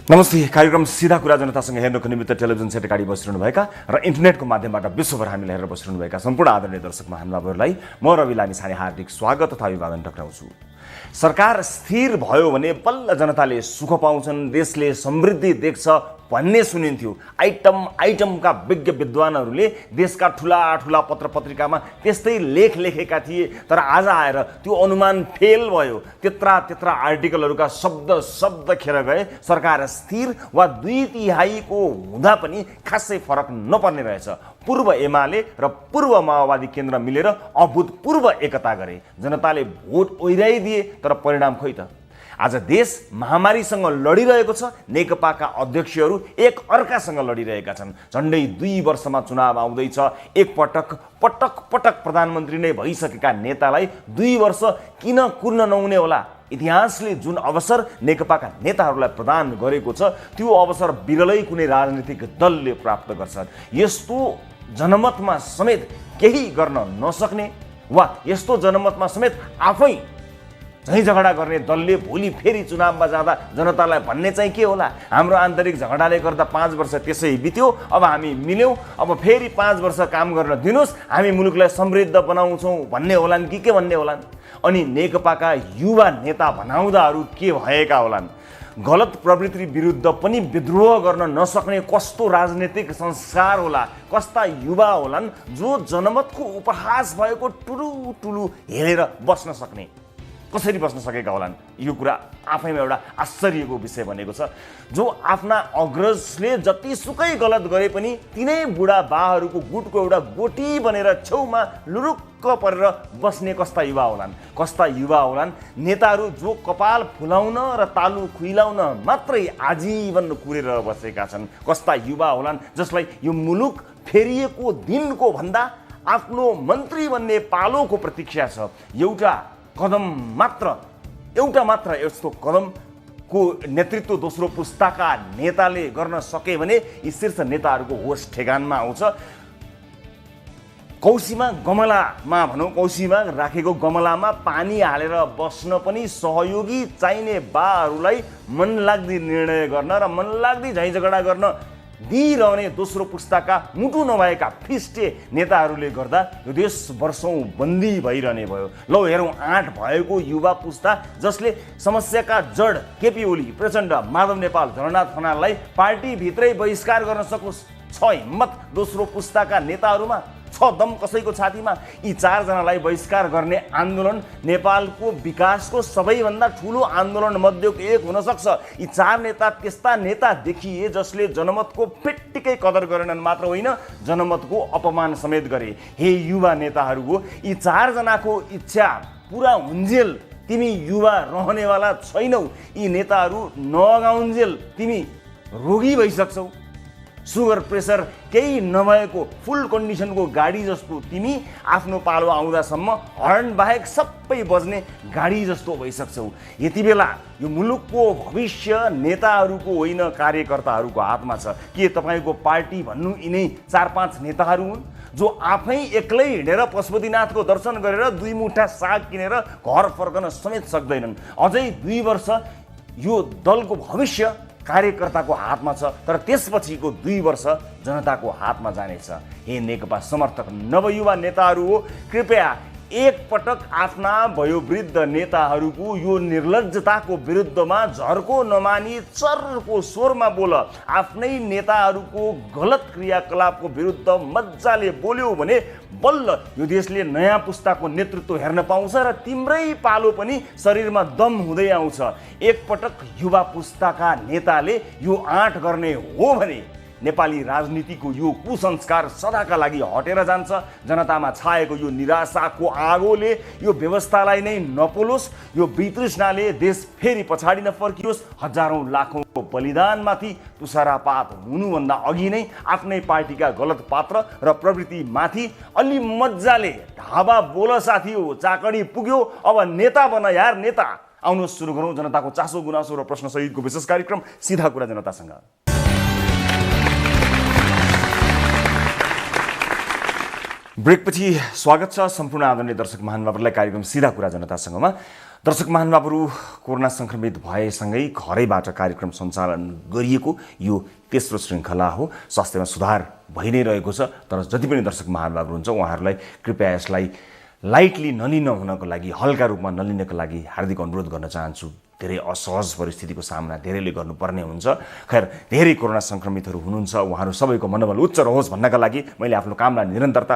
नमस्ते। कार्यक्रम सीधा कुरा जनतासँग हेर्नको निमित्त टेलिभिजन सेट अगाडि बसिरहनुभएका र इन्टरनेटको माध्यमबाट विश्वभर हामीलाई हेरेर बसिरहनुभएका सम्पूर्ण आदरणीय दर्शक महानुभावहरूलाई म रवि लामिछाने हार्दिक स्वागत तथा अभिवादन टक्राउँछु। सरकार स्थिर भयो भने बल्ल जनताले सुख पाउँछन्, देशले समृद्धि देख्छ भन्ने सुनिन्थ्यो। आइटमका विज्ञ विद्वानहरूले देशका ठुला ठुला पत्र पत्रिकामा त्यस्तै लेख लेखेका थिए। तर आज आएर त्यो अनुमान फेल भयो। त्यत्रा आर्टिकलहरूका शब्द खेर गए। सरकार स्थिर वा 2/3को हुँदा पनि खासै फरक नपर्ने रहेछ। पूर्व एमाले र पूर्व माओवादी केन्द्र मिलेर अभूतपूर्व एकता गरे। जनताले भोट ओइराइदिए, तर परिणाम खोइ त। आज देश महामारीसँग लडिरहेको छ। नेकपाका अध्यक्षहरू एक अर्कासँग लडिरहेका छन्। झन्डै 2 वर्षमा चुनाव आउँदैछ। एक पटक प्रधानमन्त्री नै भइसकेका नेतालाई 2 वर्ष किन कुर्न नहुने होला? इतिहासले जुन अवसर नेकपाका नेताहरूलाई प्रदान गरेको छ, त्यो अवसर बिरलै कुनै राजनीतिक दलले प्राप्त गर्छ। यस्तो जनमतमा समेत केही गर्न नसक्ने वा यस्तो जनमतमा समेत आफै झैँ झगडा गर्ने दलले भोलि फेरि चुनावमा जाँदा जनतालाई भन्ने चाहिँ के होला? हाम्रो आन्तरिक झगडाले गर्दा 5 वर्ष त्यसै बित्यो, अब हामी मिल्यौँ, अब फेरि 5 वर्ष काम गर्न दिनुहोस्, हामी मुलुकलाई समृद्ध बनाउँछौँ भन्ने होलान् कि के भन्ने होलान्? अनि नेकपाका युवा नेता भनाउँदाहरू के भएका होलान्? गलत प्रवृत्ति विरुद्ध पनि विद्रोह गर्न नसक्ने कस्तो राजनीतिक संस्कार होला? कस्ता युवा होलान् जो जनमतको उपहास भएको टुलु हेरेर बस्न सक्ने? कसरी बस्न सकेका होलान्? यो कुरा आफैमा एउटा आश्चर्यको विषय बनेको छ। जो आफ्ना अग्रजले जतिसुकै गलत गरे पनि तिनै बुढा बाहरूको गुटको एउटा गोटी बनेर छेउमा लुरुक्क परेर बस्ने कस्ता युवा होलान्? कस्ता युवा होलान् नेताहरू जो कपाल फुलाउन र तालु खुइलाउन मात्रै आजीवन कुरेर बसेका छन्? कस्ता युवा होलान् जसलाई यो मुलुक फेरिएको दिनको भन्दा आफ्नो मन्त्री बन्ने पालोको प्रतीक्षा छ? एउटा मात्र यस्तो कदमको नेतृत्व दोस्रो पुस्ताका नेताले गर्न सके भने यी शीर्ष नेताहरूको होस ठेगानमा आउँछ। कौसीमा राखेको गमलामा पानी हालेर बस्न पनि सहयोगी चाहिने बाहरूलाई मनलाग्दी निर्णय गर्न र मनलाग्दी झैँ झगडा गर्न दिइरहने दोस्रो पुस्ताका मुटु नभएका फिस्टे नेताहरूले गर्दा यो देश वर्षौँ बन्दी भइरहने भयो। लौ हेरौँ, आँट भएको युवा पुस्ता जसले समस्याका जड केपी ओली, प्रचण्ड, माधव नेपाल, झलनाथ खनाललाई पार्टीभित्रै बहिष्कार गर्न सकोस्। छ हिम्मत दोस्रो पुस्ताका नेताहरूमा, छ दम कसैको छातीमा। यी 4 जनालाई बहिष्कार गर्ने आन्दोलन नेपालको विकासको सबैभन्दा ठुलो आन्दोलन मध्येको एक हुन सक्छ। यी 4 नेता त्यस्ता नेता देखिए जसले जनमतको फिट्टिकै कदर गरेनन् मात्र होइन, जनमतको अपमान समेत गरे। हे युवा नेताहरू हो, यी 4 जनाको इच्छा पुरा हुन्जेल तिमी युवा रहनेवाला छैनौ। यी नेताहरू नगाउन्जेल तिमी रोगी भइसक्छौ। सुगर प्रेसर केही नभएको फुल कन्डिसनको गाडी जस्तो तिमी आफ्नो पालो आउँदासम्म हर्न बाहेक सबै बज्ने गाडी जस्तो भइसक्छौ। यति बेला यो मुलुकको भविष्य नेताहरूको होइन, कार्यकर्ताहरूको हातमा छ। के तपाईँको पार्टी भन्नु यिनै 4-5 नेताहरू हुन् जो आफै एक्लै हिँडेर पशुपतिनाथको दर्शन गरेर 2 मुठा साग किनेर घर फर्कन समेत सक्दैनन्? अझै 2 वर्ष यो दलको भविष्य कार्यकर्ताको हातमा छ, तर त्यसपछिको 2 वर्ष जनताको हातमा जानेछ। हे नेकपा समर्थक नवयुवा नेताहरू हो, कृपया एकपटक आफ्ना वयोवृद्ध नेताहरूको यो निर्लज्जताको विरुद्धमा झर्को नमानी चर्को स्वरमा बोल। आफ्नै नेताहरूको गलत क्रियाकलापको विरुद्ध मजाले बोल्यौ भने बल्ल यो देशले नयाँ पुस्ताको नेतृत्व हेर्न पाउँछ र तिम्रै पालो पनि शरीरमा दम हुँदै आउँछ। एकपटक युवा पुस्ताका नेताले यो आँट गर्ने हो भने नेपाली राजनीतिको यो कुसंस्कार सदाका लागि हटेर जान्छ। जनतामा छाएको यो निराशाको आगोले यो व्यवस्थालाई नै नपोलोस्। यो वितृष्णाले देश फेरि पछाडि नफर्कियोस्। हजारौं लाखौंको बलिदानमाथि तुषारापात हुनुभन्दा अघि नै आफ्नै पार्टीका गलत पात्र र प्रवृत्तिमाथि अलि मजाले ढाबा बोल साथी हो, चाकडी पुग्यो, अब नेता बन यार नेता। आउनुहोस् सुरु गरौँ जनताको चासो गुनासो र प्रश्न सहितको विशेष कार्यक्रम सीधा कुरा जनतासँग। ब्रेकपछि स्वागत छ सम्पूर्ण आदरणीय दर्शक महानुभावहरूलाई कार्यक्रम सीधा कुरा जनतासँगमा। दर्शक महानुभावहरू, कोरोना संक्रमित भएसँगै घरैबाट कार्यक्रम सञ्चालन गरिएको यो तेस्रो श्रृङ्खला हो। स्वास्थ्यमा सुधार भइ नै रहेको छ, तर जति पनि दर्शक महानुभावहरू हुन्छ उहाँहरूलाई कृपया यसलाई लाइटली नलिन हुनको लागि, हल्का रूपमा नलिनको लागि हार्दिक अनुरोध गर्न चाहन्छु। धेरै असहज परिस्थितिको सामना धेरैले गर्नुपर्ने हुन्छ। खैर, धेरै कोरोना संक्रमितहरू हुनुहुन्छ, उहाँहरू सबैको मनोबल उच्च रहोस् भन्नका लागि मैले आफ्नो कामलाई निरन्तरता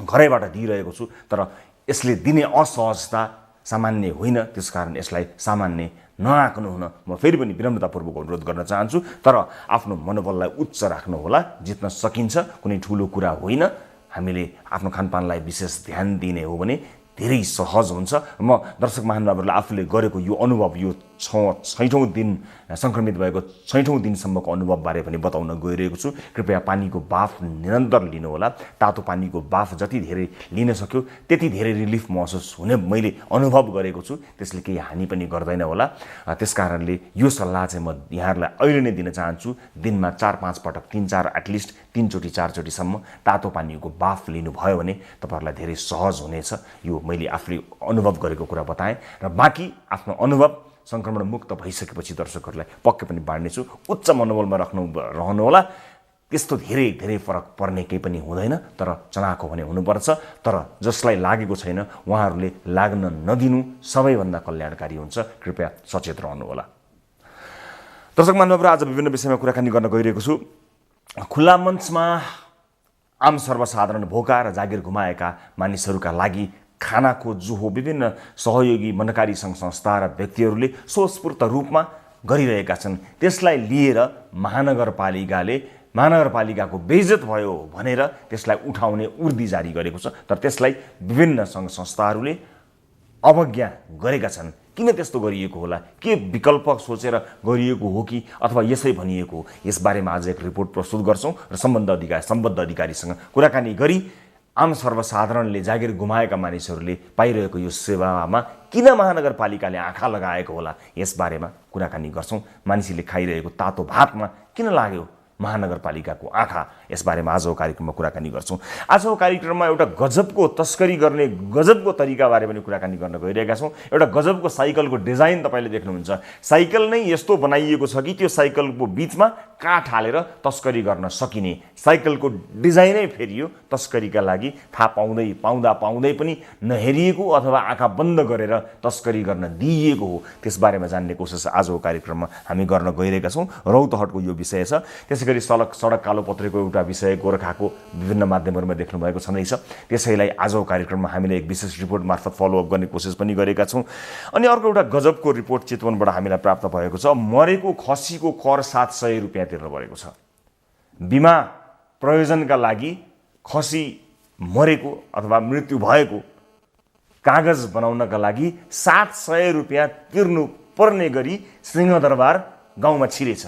घरैबाट दिइरहेको छु। तर यसले दिने असहजता सामान्य होइन, त्यसकारण यसलाई सामान्य नआक्नु हुन म फेरि पनि विनम्रतापूर्वक अनुरोध गर्न चाहन्छु। तर आफ्नो मनोबललाई उच्च राख्नु होला, जित्न सकिन्छ, कुनै ठुलो कुरा होइन। हामीले आफ्नो खानपानलाई विशेष ध्यान दिने हो भने धेरै सहज हुन्छ। म दर्शक महानुभावहरूले आफूले गरेको यो अनुभव, यो 6औं दिन संक्रमित भएको 6औं दिनसम्मको अनुभवबारे पनि बताउन गइरहेको छु। कृपया पानीको बाफ निरन्तर लिनुहोला। तातो पानीको बाफ जति धेरै लिन सक्यो त्यति धेरै रिलिफ महसुस हुने मैले अनुभव गरेको छु। त्यसले केही हानि पनि गर्दैन होला। त्यसकारणले यो सल्लाह चाहिँ म यहाँहरूलाई अहिले नै दिन चाहन्छु। दिनमा 4-5 पटक, 3-4 एटलिस्ट 3 चोटि 4 चोटिसम्म तातो पानीको बाफ लिनुभयो भने तपाईँहरूलाई धेरै सहज हुनेछ। यो मैले आफूले अनुभव गरेको कुरा बताएँ र बाँकी आफ्नो अनुभव संक्रमण मुक्त भइसकेपछि दर्शकहरूलाई पक्कै पनि बाँड्नेछु। उच्च मनोबलमा रहनुहोला। त्यस्तो धेरै फरक पर्ने केही पनि हुँदैन, तर चनाखो भने हुनुपर्छ। तर जसलाई लागेको छैन उहाँहरूले लाग्न नदिनु सबैभन्दा कल्याणकारी हुन्छ। कृपया सचेत रहनुहोला। दर्शक महानुभावहरू, आज विभिन्न विषयमा कुराकानी गर्न गइरहेको छु। खुल्ला मञ्चमा आम सर्वसाधारण भोका र जागिर गुमाएका मानिसहरूका लागि खानाको जुहो विभिन्न सहयोगी मनकारी सङ्घ संस्था र व्यक्तिहरूले स्वस्फूर्त रूपमा गरिरहेका छन्। त्यसलाई लिएर महानगरपालिकाको बेइज्जत भयो भनेर त्यसलाई उठाउने उर्दी जारी गरेको छ। तर त्यसलाई विभिन्न सङ्घ संस्थाहरूले अवज्ञा गरेका छन्। किन त्यस्तो गरिएको होला? के विकल्प सोचेर गरिएको हो कि अथवा यसै भनिएको हो? यसबारेमा आज एक रिपोर्ट प्रस्तुत गर्छौँ र सम्बद्ध अधिकारीसँग कुराकानी गरी आम सर्वसाधारणले, जागिर गुमाएका मानिसहरूले पाइरहेको यो सेवामा किन महानगरपालिकाले आँखा लगाएको होला यसबारेमा कुराकानी गर्छौँ। मानिसले खाइरहेको तातो भातमा किन लाग्यो महानगरपालिकाको आँखा, यसबारेमा आजको कार्यक्रममा कुराकानी गर्छौँ। आजको कार्यक्रममा एउटा गजबको तस्करी गर्ने गजबको तरिकाबारे पनि कुराकानी गर्न गइरहेका छौँ। एउटा गजबको साइकलको डिजाइन तपाईँले देख्नुहुन्छ। साइकल नै यस्तो बनाइएको छ कि त्यो साइकलको बिचमा काठ हालेर तस्करी गर्न सकिने। साइकलको डिजाइनै फेरियो तस्करीका लागि। थाहा पाउँदै पनि नहेरिएको अथवा आँखा बन्द गरेर तस्करी गर्न दिइएको हो। त्यसबारेमा जान्ने कोसिस आजको कार्यक्रममा हामी गर्न गइरहेका छौँ। रौतहटको यो विषय छ। त्यसै गरी सडक कालोपत्रेको एउटा विषय गोरखाको विभिन्न माध्यमहरूमा देख्नुभएको छँदैछ। त्यसैलाई आजको कार्यक्रममा हामीले एक विशेष रिपोर्ट मार्फत फलोअप गर्ने कोसिस पनि गरेका छौँ। अनि अर्को एउटा गजबको रिपोर्ट चितवनबाट हामीलाई प्राप्त भएको छ। मरेको खसीको कर 700 रुपियाँ तिर्नु परेको छ। बिमा प्रयोजनका लागि खसी मरेको अथवा मृत्यु भएको कागज बनाउनका लागि 700 रुपियाँ तिर्नु पर्ने गरी सिंहदरबार गाउँमा छिरेछ।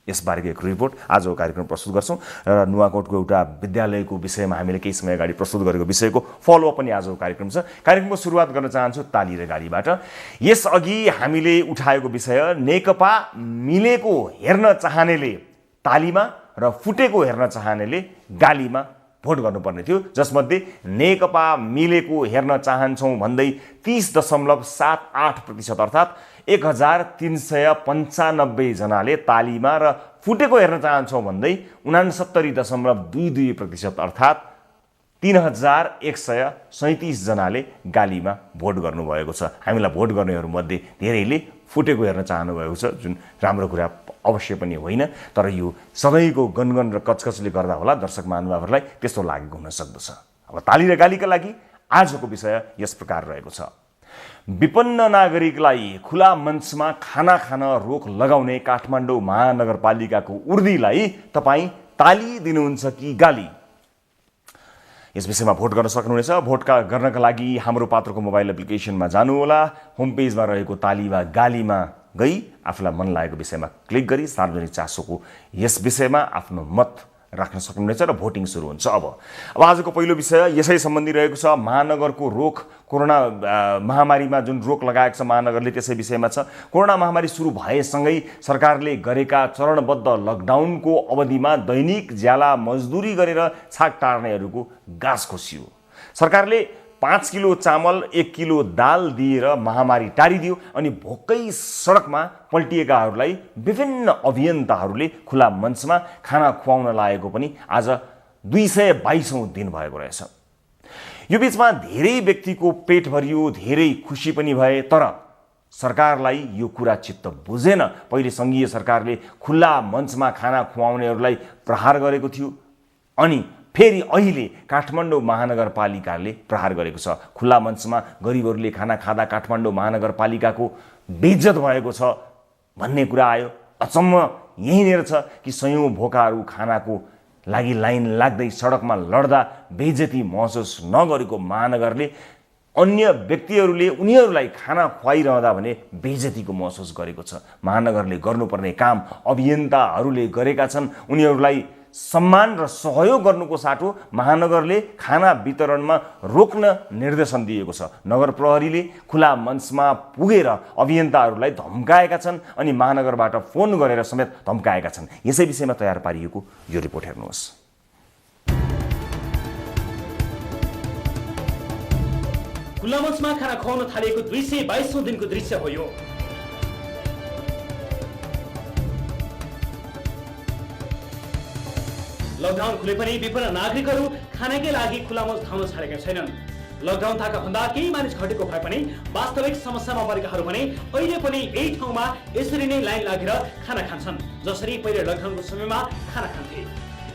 यसबारेको एक रिपोर्ट आजको कार्यक्रम प्रस्तुत गर्छौँ र नुवाकोटको एउटा विद्यालयको विषयमा हामीले केही समय अगाडि प्रस्तुत गरेको विषयको फलोअप पनि आजको कार्यक्रम छ। कार्यक्रमको सुरुवात गर्न चाहन्छु ताली र गालीबाट। यसअघि हामीले उठाएको विषय नेकपा मिलेको हेर्न चाहनेले तालीमा र फुटेको हेर्न चाहनेले गालीमा भोट गर्नुपर्ने थियो, जसमध्ये नेकपा मिलेको हेर्न चाहन्छौँ भन्दै 30.78% अर्थात् 1395 जनाले तालीमा र फुटेको हेर्न चाहन्छौँ भन्दै 69.22% अर्थात् 3137 जनाले गालीमा भोट गर्नुभएको छ। हामीलाई भोट गर्नेहरूमध्ये धेरैले फुटेको हेर्न चाहनुभएको छ, जुन राम्रो कुरा अवश्य पनि होइन। तर यो सधैँको गनगन र कचकचले गर्दा होला दर्शक महानुभावहरूलाई त्यस्तो लागेको हुन सक्दछ। अब ताली र गालीका लागि आजको विषय यस प्रकार रहेको छ। विपन्न नागरिकलाई खुला मञ्चमा खाना खान रोक लगाउने काठमाडौँ महानगरपालिकाको उर्दीलाई तपाईँ ताली दिनुहुन्छ कि गाली? यस विषयमा भोट गर्न सक्नुहुनेछ। भोट गर्नका लागि हाम्रो पात्रको मोबाइल एप्लिकेसनमा जानुहोला। होम पेजमा रहेको ताली वा गालीमा गई आफूलाई मन लागेको विषयमा क्लिक गरी सार्वजनिक चासोको यस विषयमा आफ्नो मत राख्न सक्नुहुनेछ र भोटिङ सुरु हुन्छ। अब आजको पहिलो विषय यसै सम्बन्धी रहेको छ। महानगरको रोक, कोरोना महामारीमा जुन रोक लगाएको छ महानगरले त्यसै विषयमा छ। कोरोना महामारी सुरु भएसँगै सरकारले गरेका चरणबद्ध लकडाउनको अवधिमा दैनिक ज्याला मजदुरी गरेर छाक टार्नेहरूको गाँस खोसियो। सरकारले 5 किलो चामल 1 किलो दाल दिएर महामारी टारिदियो अनि भोकै सडकमा पल्टिएकाहरूलाई विभिन्न अभियन्ताहरूले खुला मञ्चमा खाना खुवाउन लागेको पनि आज 222औं दिन भएको रहेछ। यो बीचमा धेरै व्यक्तिको पेट भरियो, धेरै खुसी पनि भए, तर सरकारलाई यो कुरा चित्त बुझेन। पहिले सङ्घीय सरकारले खुला मञ्चमा खाना खुवाउनेहरूलाई प्रहार गरेको थियो अनि फेरि अहिले काठमाडौँ महानगरपालिकाले प्रहार गरेको छ। खुला मञ्चमा गरिबहरूले खाना खाँदा काठमाडौँ महानगरपालिकाको बेइज्जत भएको छ भन्ने कुरा आयो। अचम्म यहीँनिर छ कि सयौं भोकाहरू खानाको लागि लाइन लाग्दै सडकमा लड्दा बेइज्जती महसुस नगरेको महानगरले अन्य व्यक्तिहरूले उनीहरूलाई खाना खुवाइरहँदा भने बेइज्जतीको महसुस गरेको छ। महानगरले गर्नुपर्ने काम अभियन्ताहरूले गरेका छन्। उनीहरूलाई सम्मान र सहयोग गर्नुको साटो महानगरले खाना वितरणमा रोक्न निर्देशन दिएको छ। नगर प्रहरीले खुला मञ्चमा पुगेर अभियन्ताहरूलाई धम्काएका छन् अनि महानगरबाट फोन गरेर समेत धम्काएका छन्। यसै विषयमा तयार पारिएको यो रिपोर्ट हेर्नुहोस्। खुला मञ्चमा खाना खुवाउन थालिएको 222औं दिनको दृश्य हो यो। लकडाउन खुले पनि विभिन्न नागरिकहरू खानाकै लागि खुला मञ्च धाउन छाडेका छैनन्। लकडाउन थाका भन्दा केही मानिस घटेको भए पनि वास्तविक समस्यामा परेकाहरू भने अहिले पनि यही ठाउँमा यसरी नै लाइन लागेर खाना खान्छन्, जसरी पहिले लकडाउनको समयमा खाना खान्थे।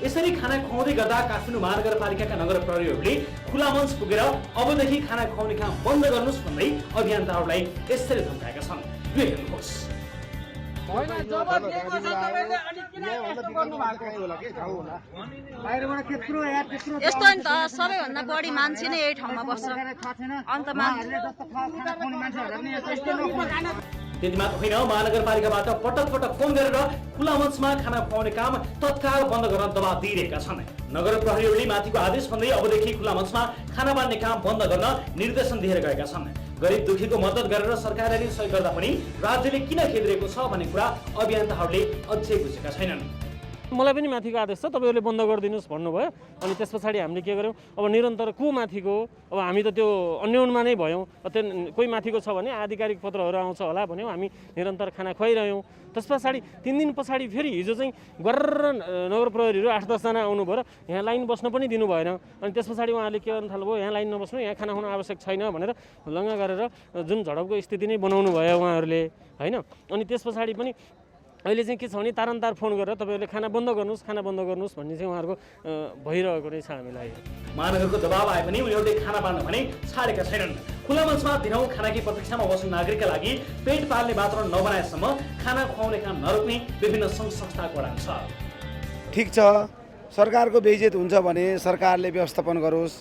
यसरी खाना खुवाउँदै गर्दा काठमाडौँ महानगरपालिकाका नगर प्रहरीहरूले खुला मञ्च पुगेर अबदेखि खाना खुवाउने काम बन्द गर्नुहोस् भन्दै अभियन्ताहरूलाई यसरी धम्काएका छन्। यो हेर्नुहोस्। यस्तो नि त सबैभन्दा बढी मान्छे नै यही ठाउँमा बस्छ। अन्तमा त्यति मात्र होइन, महानगरपालिकाबाट पटक पटक फोन गरेर खुला मञ्चमा खाना खुवाउने काम तत्काल बन्द गर्न दबाब दिइरहेका छन्। नगर प्रहरीहरूले माथिको आदेश भन्दै अबदेखि खुला मञ्चमा खाना बाँड्ने काम बन्द गर्न निर्देशन दिएर गएका छन्। गरिब दुखीको मद्दत गरेर सरकारले सहयोग गर्दा पनि राज्यले किन खेदिरहेको छ भन्ने कुरा अभियन्ताहरूले अझै बुझेका छैनन्। मलाई पनि माथिको आदेश छ, तपाईँहरूले बन्द गरिदिनुहोस् भन्नुभयो। अनि त्यस पछाडि हामीले के गर्यौँ, अब निरन्तर को माथिको, अब हामी त त्यो अन्योनमा नै भयौँ। त्यो कोही माथिको छ भने आधिकारिक पत्रहरू आउँछ होला भन्यौँ, हामी निरन्तर खाना खुवाइरह्यौँ। त्यस पछाडि 3 दिन पछाडि फेरि हिजो चाहिँ गरेर नगर प्रहरीहरू 8-10 जना आउनुभयो र यहाँ लाइन बस्न पनि दिनु भएन। अनि त्यस पछाडि उहाँले के गर्नु थाल्नुभयो, यहाँ लाइन नबस्नु, यहाँ खाना खुवाउनु आवश्यक छैन भनेर लङ्गा गरेर जुन झडपको स्थिति नै बनाउनु भयो उहाँहरूले, होइन। अनि त्यस पछाडि पनि अहिले चाहिँ के छ भने तारन्तार फोन गरेर तपाईँहरूले खाना बन्द गर्नुहोस् भन्ने चाहिँ उहाँहरूको भइरहेको नै छ हामीलाई। महानगरको दबाब आए पनि उनीहरूले खाना बाँड्न भने छाडेका छैनन्। खुला मञ्चमा दिनौँ खानाकी प्रतीक्षामा बस्ने नागरिकका लागि पेट पाल्ने वातावरण नबनाएसम्म खाना खुवाउने काम नरोक्ने विभिन्न सङ्घ संस्थाको अडान छ। ठिक छ, सरकारको बेइज्जत हुन्छ भने सरकारले व्यवस्थापन गरोस्,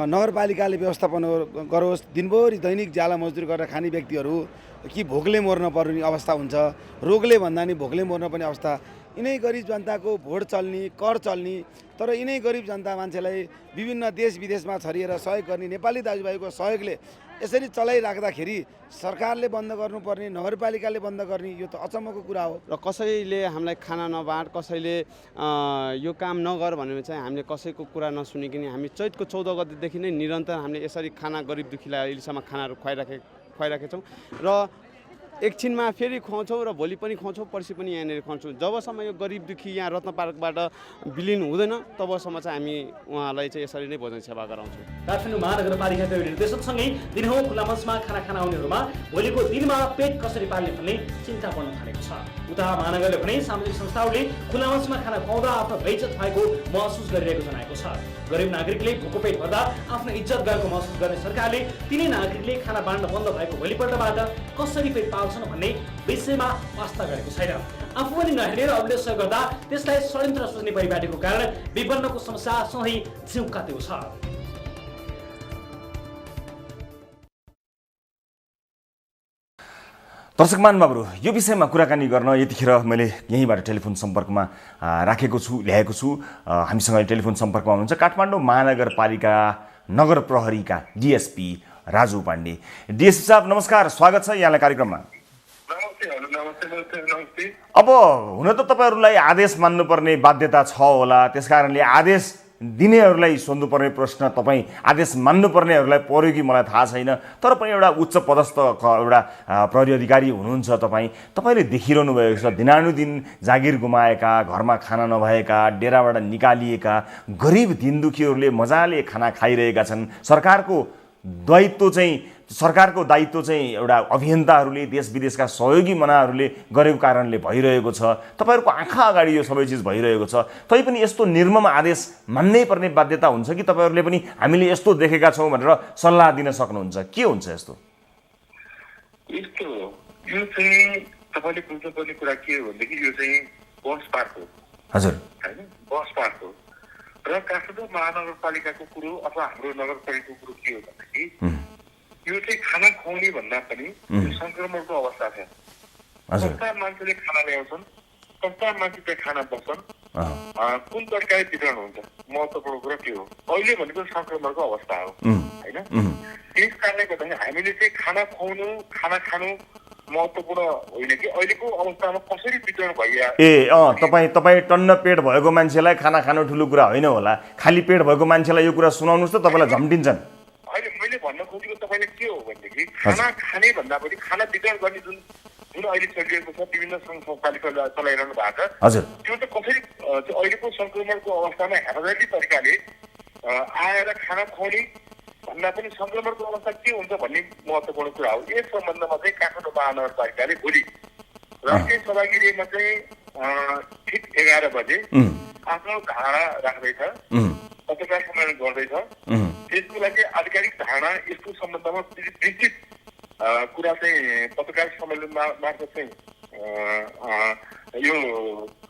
नगरपालिकाले व्यवस्थापन गरोस्। दिनभरि दैनिक ज्याला मजदुरी गरेर खाने व्यक्तिहरू कि भोकले मर्न पर्ने अवस्था हुन्छ, रोगले भन्दा नि भोकले मर्न पर्ने अवस्था। यिनै गरिब जनताको भोट चल्ने, कर चल्ने, तर यिनै गरिब जनता मान्छेलाई विभिन्न देश विदेशमा छरिएर सहयोग गर्ने नेपाली दाजुभाइको सहयोगले यसरी चलाइराख्दाखेरि सरकारले बन्द गर्नुपर्ने, नगरपालिकाले बन्द गर्ने, यो त अचम्मको कुरा हो। र कसैले हामीलाई खाना नबाँड, कसैले यो काम नगर भनेर चाहिँ हामीले कसैको कुरा नसुनिकन हामी चैतको 14 गतेदेखि नै निरन्तर हामीले यसरी खाना गरिब दुखीलाई अहिलेसम्म खानाहरू खुवाइराखेका छौँ र एकछिनमा फेरि खुवाउँछौँ र भोलि पनि खुवाउँछौँ, पर्सि पनि यहाँनिर खुवाउँछौँ। जबसम्म यो गरिब दुखी यहाँ रत्न पार्कबाट विलिन हुँदैन तबसम्म चाहिँ हामी उहाँलाई चाहिँ यसरी नै भोजन सेवा गराउँछौँ। काठमाडौँ महानगरपालिकाको निर्देशनसँगै दिनहुँ खुला मञ्चमा खाना खान आउनेहरूमा भोलिको दिनमा पेट कसरी पाल्ने भन्ने चिन्ता बढ्न थालेको छ। उता महानगरले भने सामाजिक संस्थाहरूले खुला मञ्चमा खाना खुवाउँदा आफ्नो बेइज्जत भएको महसुस गरिरहेको जनाएको छ। गरिब नागरिकले भोको पेट भर्दा आफ्नो इज्जत गएको महसुस गर्ने सरकारले तिनै नागरिकले खाना बाँड्न बन्द भएको भोलिपल्टबाट कसरी पेट पाल्छन् भन्ने विषयमा वास्ता गरेको छैन। आफू पनि नहेरेर अरूले सहयोग गर्दा त्यसलाई षड्यन्त्र सोच्ने परिपाटीको कारण विपन्नको समस्या सधैँ जिउ काटेको छ। दर्शक महानुभावहरू, यो विषयमा कुराकानी गर्न यतिखेर मैले यहीँबाट टेलिफोन सम्पर्कमा ल्याएको छु। हामीसँग टेलिफोन सम्पर्कमा हुनुहुन्छ काठमाडौँ महानगरपालिका नगर प्रहरीका डिएसपी राजु पाण्डे। डिएसपी साहब नमस्कार, स्वागत छ यहाँलाई कार्यक्रममा। अब हुन त तपाईहरूलाई आदेश मान्नुपर्ने बाध्यता छ होला, त्यसकारणले आदेश दिनेहरूलाई सोध्नुपर्ने प्रश्न तपाईँ आदेश मान्नुपर्नेहरूलाई पर्यो कि मलाई थाहा छैन, तर पनि एउटा उच्च पदस्थ एउटा प्रहरी अधिकारी हुनुहुन्छ तपाईँले देखिरहनु भएको छ दिनानुदिन जागिर गुमाएका, घरमा खाना नभएका, डेराबाट निकालिएका गरिब दिनदुखीहरूले मजाले खाना खाइरहेका छन्। सरकारको दायित्व चाहिँ एउटा अभियन्ताहरूले, देश विदेशका सहयोगी मनाहरूले गरेको कारणले भइरहेको छ। तपाईँहरूको आँखा अगाडि यो सबै चिज भइरहेको छ, तैपनि यस्तो निर्मम आदेश मान्नै पर्ने बाध्यता हुन्छ कि तपाईँहरूले पनि हामीले यस्तो देखेका छौँ भनेर सल्लाह दिन सक्नुहुन्छ? के हुन्छ यस्तो? यो चाहिँ तपाईँले बुझ्नुपर्ने कुरा के हो भनेदेखि यो चाहिँ बस पार्क हो। हजुर, होइन, बस पार्क हो। र काठमाडौँ महानगरपालिकाको कुरो अथवा हाम्रो नगरपालिकाको कुरो के हो भनेदेखि यो चाहिँ खाना खुवाउने भन्दा पनि संक्रमणको अवस्था छ। कस्ता मान्छेले खाना ल्याउँछन्, कस्ता मान्छे त्यहाँ खाना बस्छन्, कुन तरकारी वितरण हुन्छ, महत्त्वपूर्ण कुरा के हो? अहिले भनेको संक्रमणको अवस्था हो, होइन? त्यस कारणले गर्दाखेरि हामीले चाहिँ खाना खुवाउनु, खाना खानु महत्त्वपूर्ण होइन कि अहिलेको अवस्थामा कसरी वितरण भइरहेको। तपाईँ टन्न पेट भएको मान्छेलाई खाना खानु ठुलो कुरा होइन होला, खाली पेट भएको मान्छेलाई यो कुरा सुनाउनुहोस् त तपाईँलाई झम्टिन्छन्। अहिले मैले भन्न खोजेको तपाईँले के हो भनेदेखि खाना खाने भन्दा पनि खाना वितरण गर्ने जुन अहिले चलिरहेको छ विभिन्न सङ्घ संस्थाले चलाइरहनु भएको छ, हजुर, त्यो त कसरी अहिलेको संक्रमणको अवस्थामा हेफाजती तरिकाले आएर खाना खुवाउने भन्दा पनि संक्रमणको अवस्था के हुन्छ भन्ने महत्त्वपूर्ण कुरा हो। यस सम्बन्धमा चाहिँ काठमाडौँ महानगरपालिकाले भोलि राष्ट्रिय सभागृहमा चाहिँ ठिक 11 बजे आफ्नो धारणा राख्दैछ, पत्रकार सम्मेलन गर्दैछ। त्यसको लागि आधिकारिक धारणा यसको सम्बन्धमा विस्तृत कुरा चाहिँ पत्रकार सम्मेलन मार्फत चाहिँ यो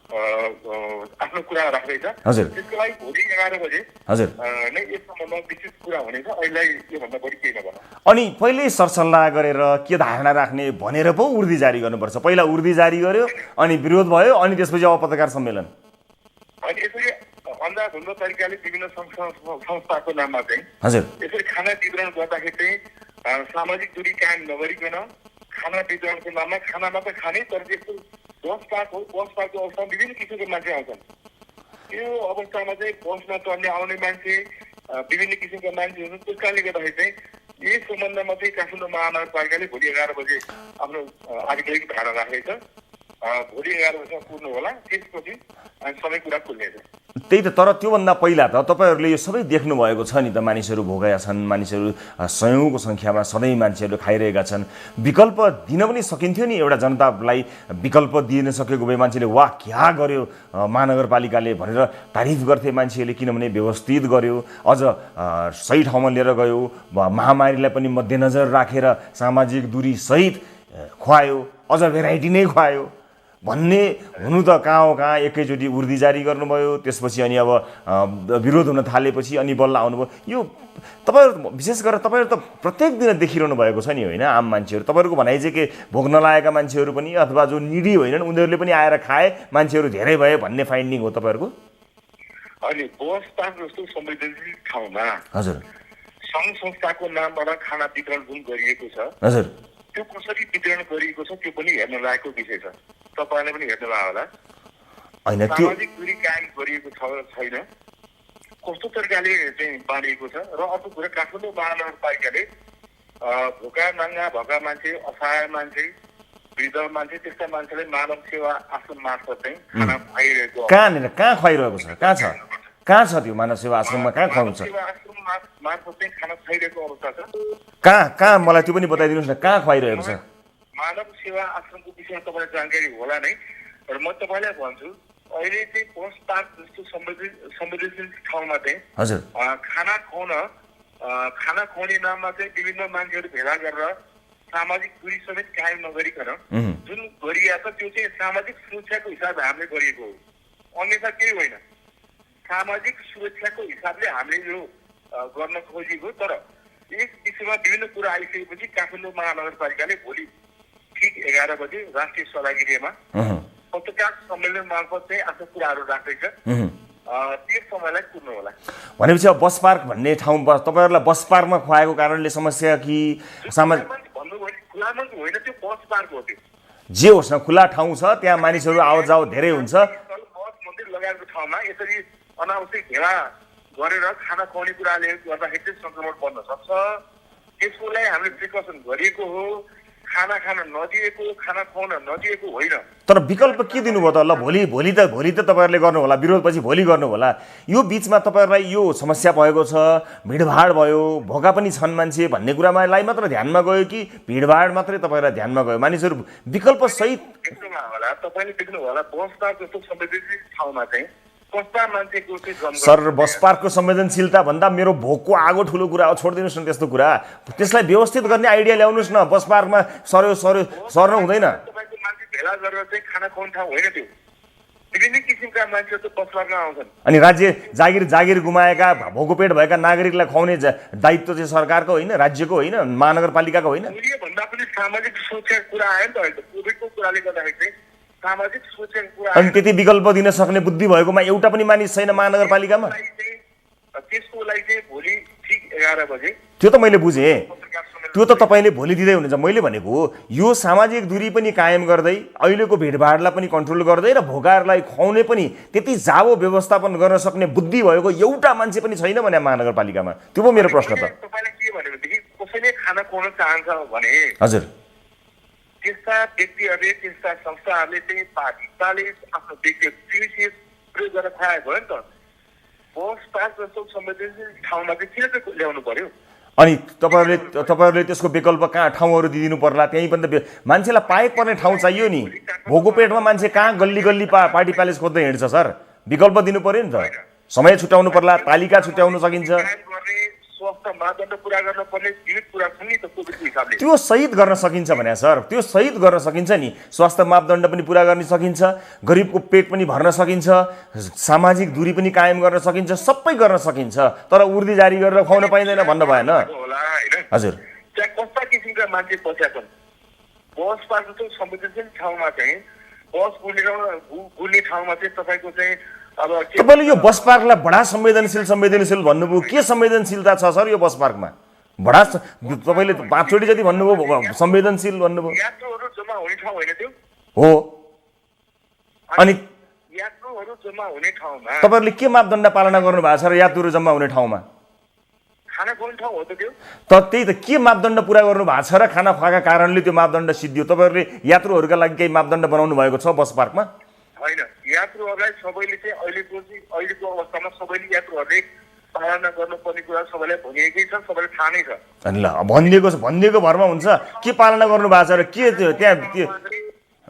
आफ्नो कुरा राख्दैछ। त्यसको लागि भोलि 11 बजे नै यस सम्बन्धमा विस्तृत कुरा हुनेछ। अहिले योभन्दा बढी केही नभनौँ। अनि पहिल्यै सरसल्लाह गरेर के धारणा राख्ने भनेर पो उर्दी जारी गर्नुपर्छ। पहिला उर्दी जारी गर्यो, अनि विरोध भयो, अनि त्यसपछि अब पत्रकार सम्मेलन। अनि यसरी अन्धाधुन्ध तरिकाले विभिन्न संस्थाको नाममा चाहिँ यसरी खाना वितरण गर्दाखेरि चाहिँ सामाजिक दूरी कायम नगरिकन खाना वितरणको नाममा खाना मात्र खाने, तर त्यस्तो बस पार्क हो। बस पार्कको अवस्थामा विभिन्न किसिमको मान्छे आउँछन्। त्यो अवस्थामा चाहिँ बसमा चढ्ने आउने मान्छे विभिन्न किसिमका मान्छे हुन्छन्। त्यस कारणले गर्दाखेरि चाहिँ यस सम्बन्धमा चाहिँ काठमाडौँ महानगरपालिकाले भोलि 11 बजे आफ्नो आधिकारिक धारणा राखेको छ। भोलि 11 बजीमा पुग्नु होला, त्यसपछि सबै कुरा खुल्नेछ। त्यही त, तर त्योभन्दा पहिला त तपाईँहरूले यो सबै देख्नु भएको छ नि त, मानिसहरू भोगेका छन्, मानिसहरू सयौँको सङ्ख्यामा सधैँ मान्छेहरू खाइरहेका छन्। विकल्प दिन पनि सकिन्थ्यो नि, एउटा जनतालाई विकल्प दिन सकेको भए मान्छेले वाह क्या गर्यो महानगरपालिकाले भनेर तारिफ गर्थे मान्छेले, किनभने व्यवस्थित गर्यो, अझ सही ठाउँमा लिएर गयो, महामारीलाई पनि मध्यनजर राखेर सामाजिक दूरी सहित खुवायो, अझ भेराइटी नै खुवायो भन्ने हुनु त कहाँ हो कहाँ एकैचोटि उर्दी जारी गर्नुभयो। त्यसपछि अनि अब विरोध हुन थालेपछि अनि बल्ल आउनुभयो। यो तपाईँहरू विशेष गरेर तपाईँहरू त प्रत्येक दिन देखिरहनु भएको छ नि, होइन? आम मान्छेहरू, तपाईँहरूको भनाइ चाहिँ के भोग्न लागेका मान्छेहरू पनि अथवा जो निडी होइनन् उनीहरूले पनि आएर खाए, मान्छेहरू धेरै भए भन्ने फाइन्डिङ हो तपाईँहरूको? अनि बस पार्क जस्तो संवेदनशील ठाउँमा हजुर सङ्घ संस्थाको नामबाट खाना वितरण जुन गरिएको छ, हजुर, त्यो कसरी वितरण गरिएको छ त्यो पनि हेर्न लागेको विषय छ। तपाईँले पनि हेर्नु भएको होला। होइन, सामाजिक दूरी कायम गरिएको छैन, कस्तो तरिकाले चाहिँ बाँडिएको छ। र अर्को कुरा काठमाडौँ महानगरपालिकाले भोका नाङ्गा भएका मान्छे, असहाय मान्छे, वृद्ध मान्छे, त्यस्ता मान्छेलाई मानव सेवा आश्रम मार्फत चाहिँ खाना खुवाइरहेको। कहाँ खुवाइरहेको छ? कहाँ छ त्यो मानव सेवा आश्रममा? कहाँ खुवाउँछ? मार्फत चाहिँ खाना खुवाइरहेको अवस्था छ। कहाँ मलाई त्यो पनि बताइदिनुहोस् न, कहाँ खुवाइरहेको छ? मानव सेवा आश्रमको विषयमा तपाईँलाई जानकारी होला नै, र म तपाईँलाई भन्छु अहिले चाहिँ बस पार्क जस्तो संवेदनशील ठाउँमा चाहिँ हजुर खाना खुवाउने नाममा चाहिँ विभिन्न मान्छेहरू भेला गरेर सामाजिक दूरी समेत कायम नगरिकन जुन गरिएको छ त्यो चाहिँ सामाजिक सुरक्षाको हिसाबले हामीले गरिएको हो, अन्यथा केही होइन। सामाजिक सुरक्षाको हिसाबले हामीले यो गर्न खोजेको। तर यस विषयमा विभिन्न कुरा आइसकेपछि काठमाडौँ महानगरपालिकाले भोलि ठिक 11 बजे राष्ट्रिय सभागृहमा पत्रकार सम्मेलन मार्फत चाहिँ आफ्नो कुराहरू राख्दैछ। त्यो समयलाई कुर्नु होला। भनेपछि अब बस पार्क भन्ने ठाउँ तपाईँहरूलाई बस पार्कमा खुवाएको कारणले समस्या कि खुलामा होइन, त्यो बस पार्क हो। त्यो जे होस् न, खुला ठाउँ छ, त्यहाँ मानिसहरू आवत जावत धेरै हुन्छ। बस मन्दिर लगाएको ठाउँमा यसरी अनावश्यक भेला गरेर खाना खुवाउने कुराले गर्दाखेरि चाहिँ संक्रमण बढ्न सक्छ। त्यसको लागि हामीले प्रिकसन गरिएको हो, खाना खान नदिएको, खाना खुवाउन नदिएको होइन। तर विकल्प के दिनुभयो त? ल भोलि त तपाईँहरूले गर्नु होला, विरोधपछि भोलि गर्नु होला। यो बिचमा तपाईँहरूलाई यो समस्या भएको छ, भिडभाड भयो, भोका पनि छन् मान्छे भन्ने कुरालाई मात्र ध्यानमा गयो कि भिडभाड मात्रै तपाईँलाई ध्यानमा गयो? मानिसहरू विकल्प सहित देख्नुमा होला, तपाईँले देख्नु होला बस पार्क जस्तो संवेदनशील ठाउँमा चाहिँ कस्ता मान्छेको चाहिँ सर बस पार्कको संवेदनशीलता भन्दा मेरो भोकको आगो ठुलो कुरा हो, छोडिदिनुहोस् न त्यस्तो कुरा। त्यसलाई व्यवस्थित गर्ने आइडिया ल्याउनुहोस् न। बस पार्कमा सर्न हुँदैन। तपाईँको मान्छे भेला गरेर चाहिँ खाना खुवाउने ठाउँ होइन त्यो। विभिन्न किसिमका मान्छेहरू त बस पार्कमा आउँछन्। अनि राज्य जागिर गुमाएका भोकोपेट भएका नागरिकलाई खुवाउने दायित्व चाहिँ सरकारको होइन, राज्यको होइन, महानगरपालिकाको होइन? भन्दा पनि सामाजिक सुरक्षाको कुरा आयो नि त अहिले कोभिडको कुराले गर्दाखेरि चाहिँ सामाजिक सुरक्षाको कुरा। अनि त्यति विकल्प दिन सक्ने बुद्धि भएकोमा एउटा पनि मानिस छैन महानगरपालिकामा? त्यसको लागि चाहिँ भोलि ठिक 11 बजे त्यो त मैले बुझेँ, त्यो त तपाईँले भोलि दिँदै हुनुहुन्छ। मैले भनेको यो सामाजिक दूरी पनि कायम गर्दै, अहिलेको भिडभाडलाई पनि कन्ट्रोल गर्दै र भोकाहरूलाई खुवाउने पनि त्यति जाबो व्यवस्थापन गर्न सक्ने बुद्धि भएको एउटा मान्छे पनि छैन भने महानगरपालिकामा। त्यो पो मेरो प्रश्न त। तपाईँले के भनेदेखि कसैले खाना खुवाउन चाहन्छ भने हजुर त्यस्ता व्यक्तिहरूले, त्यस्ता संस्थाहरूले चाहिँ पार्टीले आफ्नो व्यक्तिगत प्रयोग गरेर खुवाएको हो नि त। बस पार्क जस्तो संवेदनशील ठाउँमा चाहिँ किन चाहिँ ल्याउनु पर्यो? अनि तपाईँहरूले त्यसको विकल्प कहाँ ठाउँहरू दिइदिनु पर्ला? त्यहीँ पनि त मान्छेलाई पाएक पर्ने ठाउँ चाहियो नि। भोकोपेटमा मान्छे कहाँ गल्ली गल्ली पार्टी प्यालेस खोज्दै हिँड्छ सर? विकल्प दिनु पर्यो नि त। समय छुट्याउनु पर्ला, तालिका छुट्याउनु सकिन्छ। स्वास्थ्य मापदण्ड पुरा गर्न पर्ने विविध कुरा छन् नि त कोभिडको हिसाबले। त्यो सहित गर्न सकिन्छ भने सर, त्यो सहित गर्न सकिन्छ नि। स्वास्थ्य मापदण्ड पनि पुरा गर्न सकिन्छ, गरिबको पेट पनि भर्न सकिन्छ, सामाजिक दूरी पनि कायम गर्न सकिन्छ, सबै गर्न सकिन्छ। तर उर्दी जारी गरेर खुवाउन पाइँदैन भन्नु भएन? हजुर त्यहाँ कस्ता किसिमका मान्छे बसेका छन्? बस पार्क जस्तो संवेदनशील ठाउँमा चाहिँ बस गुड्ने ठाउँमा चाहिँ तपाईँको चाहिँ अब तपाईँले यो बस पार्कलाई बडा संवेदनशील भन्नुभयो। के संवेदनशीलता छ सर यो बस पार्कमा? बडा तपाईँले 5 चोटि जति भन्नुभयो संवेदनशील भन्नुभयो। यात्रुहरू जम्मा हुने ठाउँ होइन त्यो हो। अनि यात्रुहरू जम्मा हुने ठाउँमा तपाईँहरूले के मापदण्ड पालना गर्नु भएको छ र यात्रुहरू जम्मा हुने ठाउँमा? खाना खुवाउने ठाउँ हो त त्यो। त्यही त के मापदण्ड पुरा गर्नु भएको छ र खाना खुवाएका कारणले त्यो मापदण्ड सिद्धियो? तपाईँहरूले यात्रुहरूका लागि केही मापदण्ड बनाउनु भएको छ बस पार्कमा? होइन, यात्रुहरूलाई सबैले चाहिँ अहिलेको अवस्थामा सबैले यात्रुहरूले पालना गर्नुपर्ने कुरा सबैलाई भनिएकै छ, सबैलाई थाहा नै छ। ल भनिदिएको भरमा हुन्छ। के पालना गर्नु भएको छ र के त्यहाँ के?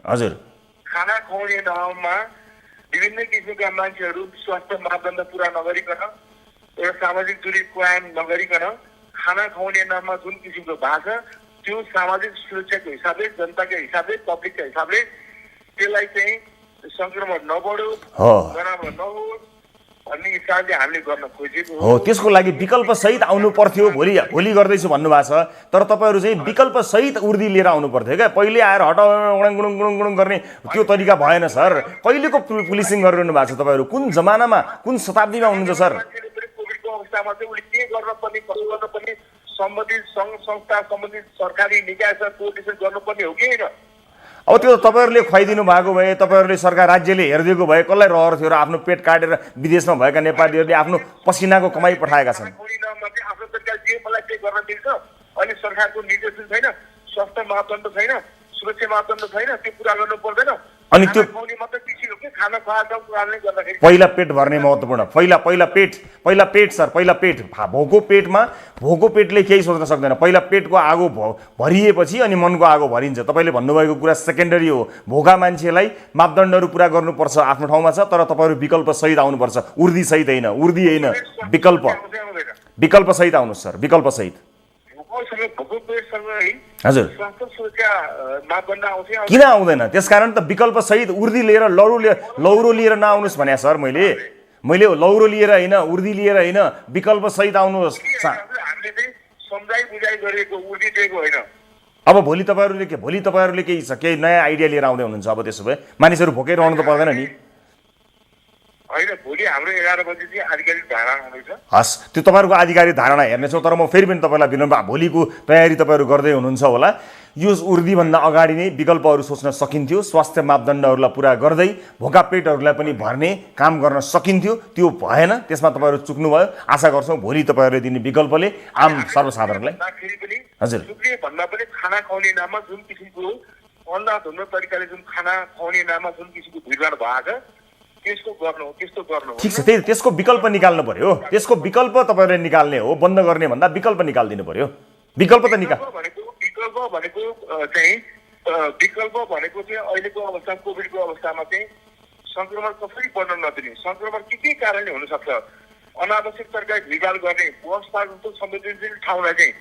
हजुर खाना खुवाउने ठाउँमा विभिन्न किसिमका मान्छेहरू स्वास्थ्य मापदण्ड पुरा नगरिकन, एउटा सामाजिक दूरी कायम नगरिकन खाना खुवाउने नाममा जुन किसिमको भएको छ त्यो सामाजिक सुरक्षाको हिसाबले, जनताको हिसाबले, पब्लिकको हिसाबले त्यसलाई चाहिँ संक्रमण नबढोस्, नराम्रो नहोस् भन्ने हिसाबले हामीले गर्न खोजेको हो। त्यसको लागि विकल्प सहित आउनु पर्थ्यो। भोलि गर्दैछु भन्नुभएको छ, तर तपाईँहरू चाहिँ विकल्प सहित उर्दी लिएर आउनु पर्थ्यो क्या। पहिले आएर गुडुङ गर्ने त्यो तरिका भएन सर। कहिलेको पुलिसिङ गरिरहनु भएको छ तपाईँहरू? कुन जमानामा, कुन शताब्दीमा हुनुहुन्छ सर? कोभिडको अवस्थामा चाहिँ उसले के गर्न पर्ने, कसो गर्नुपर्ने, सम्बन्धित सङ्घ संस्था, सम्बन्धित सरकारी निकाय कोअर्डिनेसन गर्नुपर्ने हो कि होइन? अब त्यो त तपाईँहरूले खुवाइदिनु भएको भए, तपाईँहरूले सरकार राज्यले हेरिदिएको भए कसलाई रहर थियो र आफ्नो पेट काटेर विदेशमा भएका नेपालीहरूले आफ्नो पसिनाको कमाई पठाएका छन्। आफ्नो तरिका जे मलाई के गर्न दिन्छ, अहिले सरकारको निर्देशन छैन, स्वास्थ्य मापदण्ड छैन, सुरक्षा मापदण्ड छैन, त्यो पुरा गर्नु पर्दैन। अनि त्यो खाना खुवाएको कुराले गर्दाखेरि पहिला पेट भर्ने महत्त्वपूर्ण। पहिला पेट सर, पहिला पेट। भोको पेटले केही सोच्न सक्दैन। पहिला पेटको आगो भरिएपछि अनि मनको आगो भरिन्छ। तपाईँले भन्नुभएको कुरा सेकेन्डरी हो। भोका मान्छेलाई मापदण्डहरू पुरा गर्नुपर्छ, आफ्नो ठाउँमा छ, तर तपाईँहरू विकल्प सहित आउनुपर्छ। उर्दी सहित होइन, विकल्प सहित आउनुहोस् सर, विकल्प सहित। हजुर किन आउँदैन? त्यसकारण त विकल्प सहित उर्दी लिएर लौरो लिएर नआउनुहोस् भने सर। मैले लौरो लिएर होइन, उर्दी लिएर होइन, विकल्प सहित आउनुहोस्। अब भोलि तपाईँहरूले केही नयाँ आइडिया लिएर आउँदै हुनुहुन्छ। अब त्यसो भए मानिसहरू भोकै रहनु त पर्दैन नि? होइन, भोलि हाम्रो 11 बजे चाहिँ आधिकारिक धारणा हुँदैछ। हस्, त्यो तपाईँहरूको आधिकारिक धारणा हेर्नेछौँ। तर म फेरि पनि तपाईँलाई भोलिको तयारी तपाईँहरू गर्दै हुनुहुन्छ होला। यो उर्दीभन्दा अगाडि नै विकल्पहरू सोच्न सकिन्थ्यो। स्वास्थ्य मापदण्डहरूलाई पुरा गर्दै भोका पेटहरूलाई पनि भर्ने काम गर्न सकिन्थ्यो। त्यो भएन, त्यसमा तपाईँहरू चुक्नुभयो। आशा गर्छौँ भोलि तपाईँहरूले दिने विकल्पले आम सर्वसाधारणलाई हजुर भन्दा पनि खाना खुवाउने नाममा जुन किसिमको अन्धाधुन्ध तरिकाले जुन खाना खुवाउने नाममा जुन किसिमको भिडभाड भएको त्यस्तो गर्नु ठिक छ, त्यही त्यसको विकल्प निकाल्नु पर्यो। त्यसको विकल्प तपाईँहरूले निकाल्ने हो, बन्द गर्ने भन्दा विकल्प निकालिदिनु पर्यो। विकल्प त विकल्प भनेको चाहिँ अहिलेको अवस्था कोभिडको अवस्थामा चाहिँ संक्रमण कसरी बढ्न नदिने, संक्रमण के कारणले हुनसक्छ, अनावश्यक तरिकाले भिडभाड गर्ने, व्यवस्था जस्तो संवेदनशील ठाउँलाई चाहिँ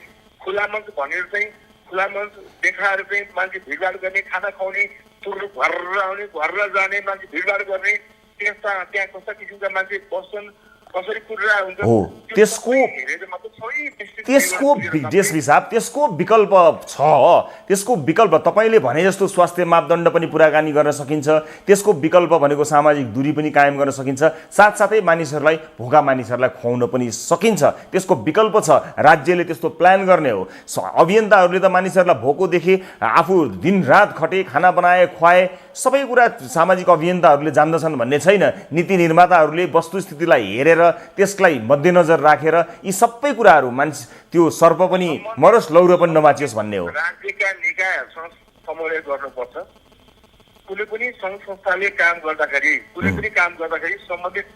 खुला मञ्च भनेर चाहिँ खुला मञ्च देखाएर चाहिँ मान्छे भिडभाड गर्ने, खाना खुवाउने, चोरहरू घरेर आउने, घरेर जाने, मान्छे भिडभाड गर्ने, त्यहाँ कस्ता किसिमका मान्छे बस्छन्, कसरी कुरिरहेको हुन्छ हो, त्यसको जेएसबी साहब त्यसको विकल्प छ। त्यसको विकल्प तपाईँले भने जस्तो स्वास्थ्य मापदण्ड पनि पुरागानी गर्न सकिन्छ। त्यसको विकल्प भनेको सामाजिक दूरी पनि कायम गर्न सकिन्छ। साथसाथै मानिसहरूलाई भोका मानिसहरूलाई खुवाउन पनि सकिन्छ। त्यसको विकल्प छ। राज्यले त्यस्तो प्लान गर्ने हो। अभियन्ताहरूले त मानिसहरूलाई भोको देखे, आफू दिनरात खटे, खाना बनाए, खुवाए, सबै कुरा सामाजिक अभियन्ताहरूले जान्दछन् भन्ने छैन। नीति निर्माताहरूले वस्तुस्थितिलाई हेरेर त्यसलाई मध्यनजर राखेर यी सबै कुराहरू मान्छे त्यो सर्प पनि मरोस् लौरो पनि नमाचियोस् भन्ने हो। राज्यका निकायहरूसँग समन्वय गर्नुपर्छ। कुनै पनि सङ्घ संस्थाले काम गर्दाखेरि, कुनै पनि काम गर्दाखेरि सम्बन्धित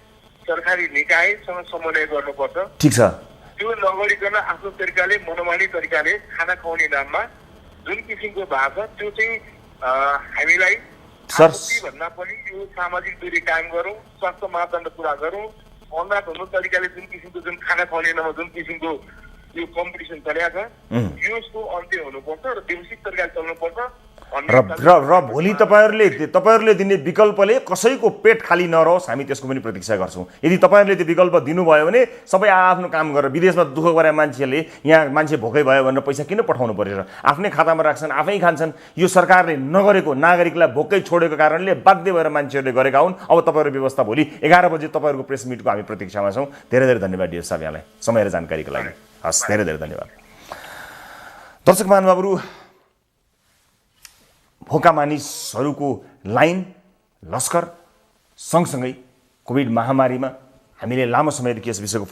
सरकारी निकायसँग समन्वय गर्नुपर्छ। ठिक छ, त्यो नगरिकन आफ्नो तरिकाले मनोमानी तरिकाले खाना खुवाउने नाममा जुन किसिमको भएको छ त्यो चाहिँ हामीलाई भन्दा पनि यो सामाजिक दूरी कायम गरौँ, स्वास्थ्य मापदण्ड पुरा गरौँ, अन्धाधुन्ध तरिकाले जुन किसिमको जुन खाना खुवाउने नाममा जुन किसिमको यो कम्पिटिसन चलेको छ यसको अन्त्य हुनुपर्छ र व्यवस्थित तरिकाले चल्नुपर्छ। र भोलि तपाईँहरूले दिने विकल्पले कसैको पेट खाली नरहोस्, हामी त्यसको पनि प्रतीक्षा गर्छौँ। यदि तपाईँहरूले त्यो विकल्प दिनुभयो भने सबै आफ्नो काम गरेर विदेशमा दुःख गरे मान्छेले यहाँ मान्छे भोकै भयो भनेर पैसा किन पठाउनु परेर आफ्नै खातामा राख्छन्, आफै खान्छन्। यो सरकारले नगरेको, नागरिकलाई भोकै छोडेको कारणले बाध्य भएर मान्छेहरूले गरेका हुन्। अब तपाईँहरू व्यवस्था भोलि 11 बजे तपाईँहरूको प्रेस मिटको हामी प्रतीक्षामा छौँ। धेरै धेरै धन्यवाद डिएस साहब यहाँलाई समय र जानकारीको लागि। हस्, धेरै धेरै धन्यवाद। दर्शक महानुभावहरू, भोका मानिसहरूको लाइन, लस्कर सँगसँगै कोभिड महामारीमा हामीले लामो समयदेखि यस विषयको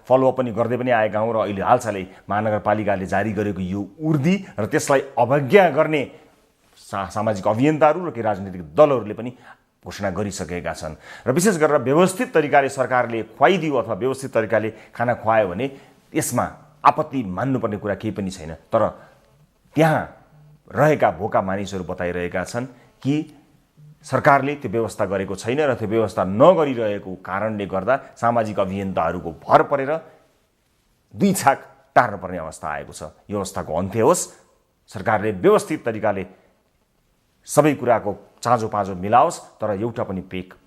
फलोअप पनि गर्दै पनि आएका हौँ र अहिले हालसालै महानगरपालिकाले जारी गरेको यो उर्दी र त्यसलाई अवज्ञा गर्ने सामाजिक अभियन्ताहरू र केही राजनीतिक दलहरूले पनि घोषणा गरिसकेका छन्। र विशेष गरेर व्यवस्थित तरिकाले सरकारले खुवाइदियो अथवा व्यवस्थित तरिकाले खाना खुवायो भने यसमा आपत्ति मान्नुपर्ने कुरा केही पनि छैन। तर त्यहाँ रहेका भोका मानिसहरू बताइरहेका छन् कि सरकारले त्यो व्यवस्था गरेको छैन र त्यो व्यवस्था नगरिरहेको कारणले गर्दा सामाजिक अभियन्ताहरूको भर परेर दुई छाक टार्नुपर्ने अवस्था आएको छ। यो अवस्थाको अन्त्य होस्, सरकारले व्यवस्थित तरिकाले सबै कुराको चाँजो पाँजो मिलाओस्, तर एउटा पनि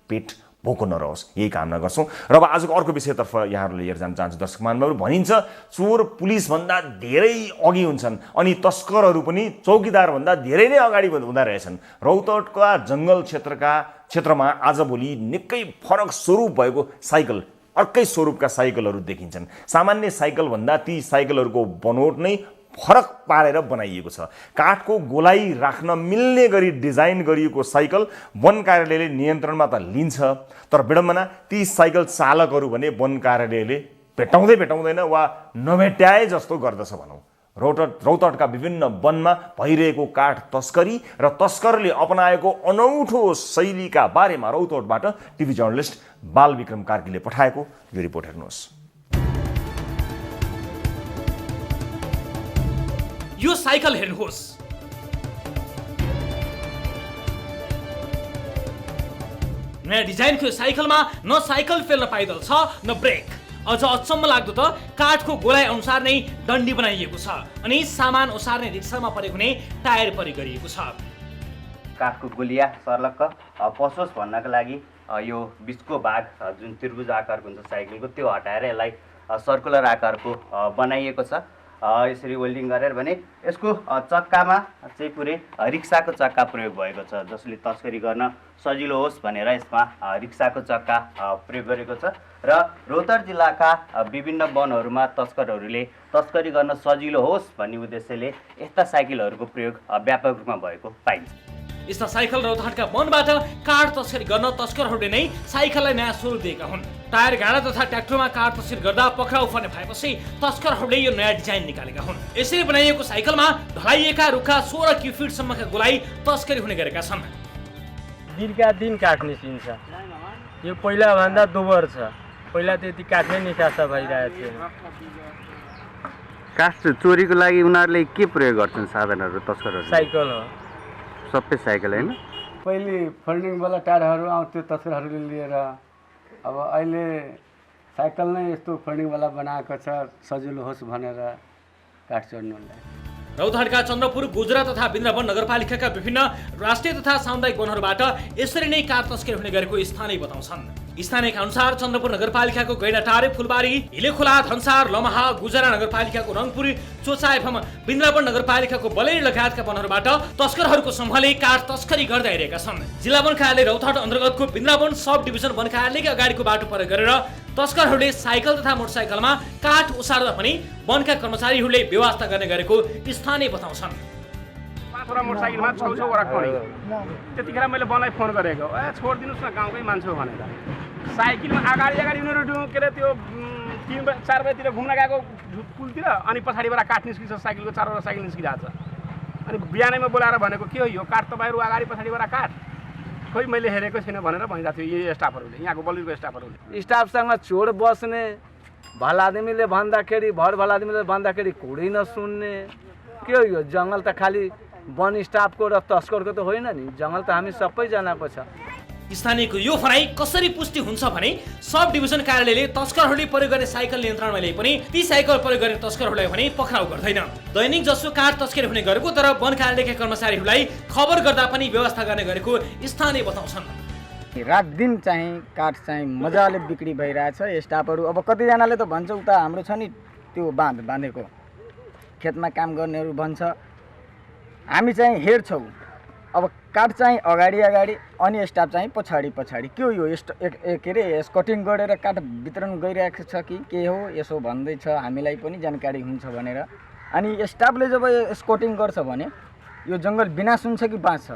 पेट भोको नरहोस्, यही कामना गर्छौँ। र अब आजको अर्को विषयतर्फ यहाँहरूले हेर जान चाहन्छु। दर्शक महानुभावहरू, भनिन्छ चोर पुलिसभन्दा धेरै अघि हुन्छन् अनि तस्करहरू पनि चौकीदारभन्दा धेरै नै अगाडि हुँदा रहेछन्। रौतहटका जङ्गल क्षेत्रमा आजभोलि निकै फरक स्वरूप भएको साइकल, अर्कै स्वरूपका साइकलहरू देखिन्छन्। सामान्य साइकलभन्दा ती साइकलहरूको बनोट नै फरक पारेर बनाइएको छ। काठको गोलाई राख्न मिल्ने गरी डिजाइन गरिएको साइकल वन कार्यालयले नियन्त्रणमा त लिन्छ, तर विडम्बना ती साइकल चालकहरू भने वन कार्यालयले भेटाउँदैन वा नभेट्याए जस्तो गर्दछ भनौँ। रौतहटका विभिन्न वनमा भइरहेको काठ तस्करी र तस्करले अपनाएको अनौठो शैलीका बारेमा रौतहटबाट टिभी जर्नलिस्ट बालविक्रम कार्कीले पठाएको यो रिपोर्ट हेर्नुहोस्। यो साइकल हेर्नुहोस्, नयाँ डिजाइनको यो साइकलमा न साइकल फेल्न पाइदल छ न ब्रेक। अझ अचम्म लाग्दो त काठको गोलाइ अनुसार नै डन्डी बनाइएको छ अनि सामान ओसार्ने रिक्सामा परेको नै टायर परि गरिएको छ। काठको गोलिया सर्लक्क पसोस् भन्नको लागि यो बिचको भाग जुन त्रिभुज आकारको हुन्छ साइकलको त्यो हटाएर यसलाई सर्कुलर आकारको बनाइएको छ। यसरी वेल्डिङ गरेर भने यसको चक्कामा चाहिँ पुरै रिक्साको चक्का प्रयोग भएको छ, जसले तस्करी गर्न सजिलो होस् भनेर यसमा रिक्साको चक्का प्रयोग गरेको छ। र रोहतड जिल्लाका विभिन्न वनहरूमा तस्करहरूले तस्करी गर्न सजिलो होस् भन्ने उद्देश्यले यस्ता साइकलहरूको प्रयोग व्यापक रूपमा भएको पाइन्छ। यस्ता साइकल रौतहटका वनबाट काठ तस्करी गर्न तस्करहरूले नै साइकललाई नयाँ स्वरूप दिएका हुन्। टायर गाडा तथा ट्र्याक्टरमा काठ तस्करी गर्दा पक्राउ पर्ने भएपछि तस्करहरूले यो नयाँ डिजाइन निकालेका हुन्। यसरी बनाइएको साइकलमा ढलाइएका रुखा 16 क्युफिटसम्मका गोलाइ तस्करी हुने गरेका छन्। दिनका दिन काठ निस्किन्छ। यो पहिला भन्दा दोबर छ, पहिला त्यति काठ नै निकासा भइरहेको थियो। काठ चोरीको लागि उनीहरूले के प्रयोग गर्छन् साधनहरू तस्करहरू? साइकल हो, सबै साइकल होइन? पहिले फोल्डिङवाला टायरहरू आउँथ्यो तस्करहरूले लिएर, अब अहिले साइकल नै यस्तो फोल्डिङवाला बनाएको छ सजिलो होस् भनेर काठ चोर्नुलाई। रौतहटका चन्द्रपुर, गुजरा तथा बिन्द्रावन नगरपालिकाका विभिन्न राष्ट्रिय तथा सामुदायिक वनहरूबाट यसरी नै काठ तस्करी हुने गरेको स्थानीय बताउँछन्। स्थानीयका अनुसार चन्द्रपुर नगरपालिकाको गैडाटारे, फुलबारी, हिलेखोला, धनसार, लमहा, गुजरा नगरपालिकाको रङपुरी, चोचा एवं बिन्द्रावन नगरपालिकाको बलेर लगायतका वनहरूबाट तस्करहरूको समूहले काठ तस्करी गर्दै आइरहेका छन्। जिल्ला वन कार्यालय रौतहट अन्तर्गतको बिन्द्रावन सब डिभिजन वन कार्यालयकै अगाडिको बाटो प्रयोग गरेर तस्करहरूले साइकल तथा मोटरसाइकलमा काठ ओसार्दा पनि वनका कर्मचारीहरूले व्यवस्था गर्ने गरेको स्थानीय बताउँछन्। पाँचवटा मोटरसाइकलमा छौवटा खणी, त्यतिखेर मैले बनलाई फोन गरेको, छोडिदिनुहोस् न गाउँकै मान्छे हो भनेर। साइकलमा अगाडि उनीहरू के अरे त्यो 3-4 बजीतिर घुम्न गएको पुलतिर, अनि पछाडिबाट काठ निस्किन्छ, साइकलको 4वटा साइकल निस्किरहेको छ। अनि बिहानैमा बोलाएर भनेको के हो यो काठ तपाईँहरू अगाडि पछाडिबाट काठ, खोइ मैले हेरेको छैन भनेर भनिरहेको थियो यो स्टाफहरूले, यहाँको बलिरको स्टाफहरूले। स्टाफसँग छोड बस्ने, भलादमीले भन्दाखेरि भर भलादमीले भन्दाखेरि कुरै नसुन्ने, के हो यो जङ्गल त खालि वन स्टाफको र तस्करको त होइन नि, जङ्गल त हामी सबैजनाको छ। स्थानीयको यो भनाइ कसरी पुष्टि हुन्छ भने सब डिभिजन कार्यालयले तस्करहरूले प्रयोग गर्ने साइकल नियन्त्रणमा ल्याए पनि ती साइकल प्रयोग गर्ने तस्करहरूलाई भने पक्राउ गर्दैन। दैनिक जसो काठ तस्करी हुने गरेको तर वन कार्यालयका कर्मचारीहरूलाई खबर गर्दा पनि व्यवस्था गर्ने गरेको स्थानीय बताउँछन्। रात दिन चाहिँ काठ चाहिँ मजाले बिक्री भइरहेछ। स्टाफहरू अब कतिजनाले त भन्छ उता हाम्रो छ नि त्यो बाँधेको खेतमा काम गर्नेहरू भन्छ हामी चाहिँ हेर्छौँ, अब काठ चाहिँ अगाडि अनि स्टाफ चाहिँ पछाडि। के हो यो के अरे स्कटिङ गरेर काठ वितरण गरिरहेको छ कि के हो यसो भन्दैछ, हामीलाई पनि जानकारी हुन्छ भनेर। अनि स्टाफले जब स्कटिङ गर्छ भने यो जङ्गल विनाश हुन्छ कि बाँच्छ?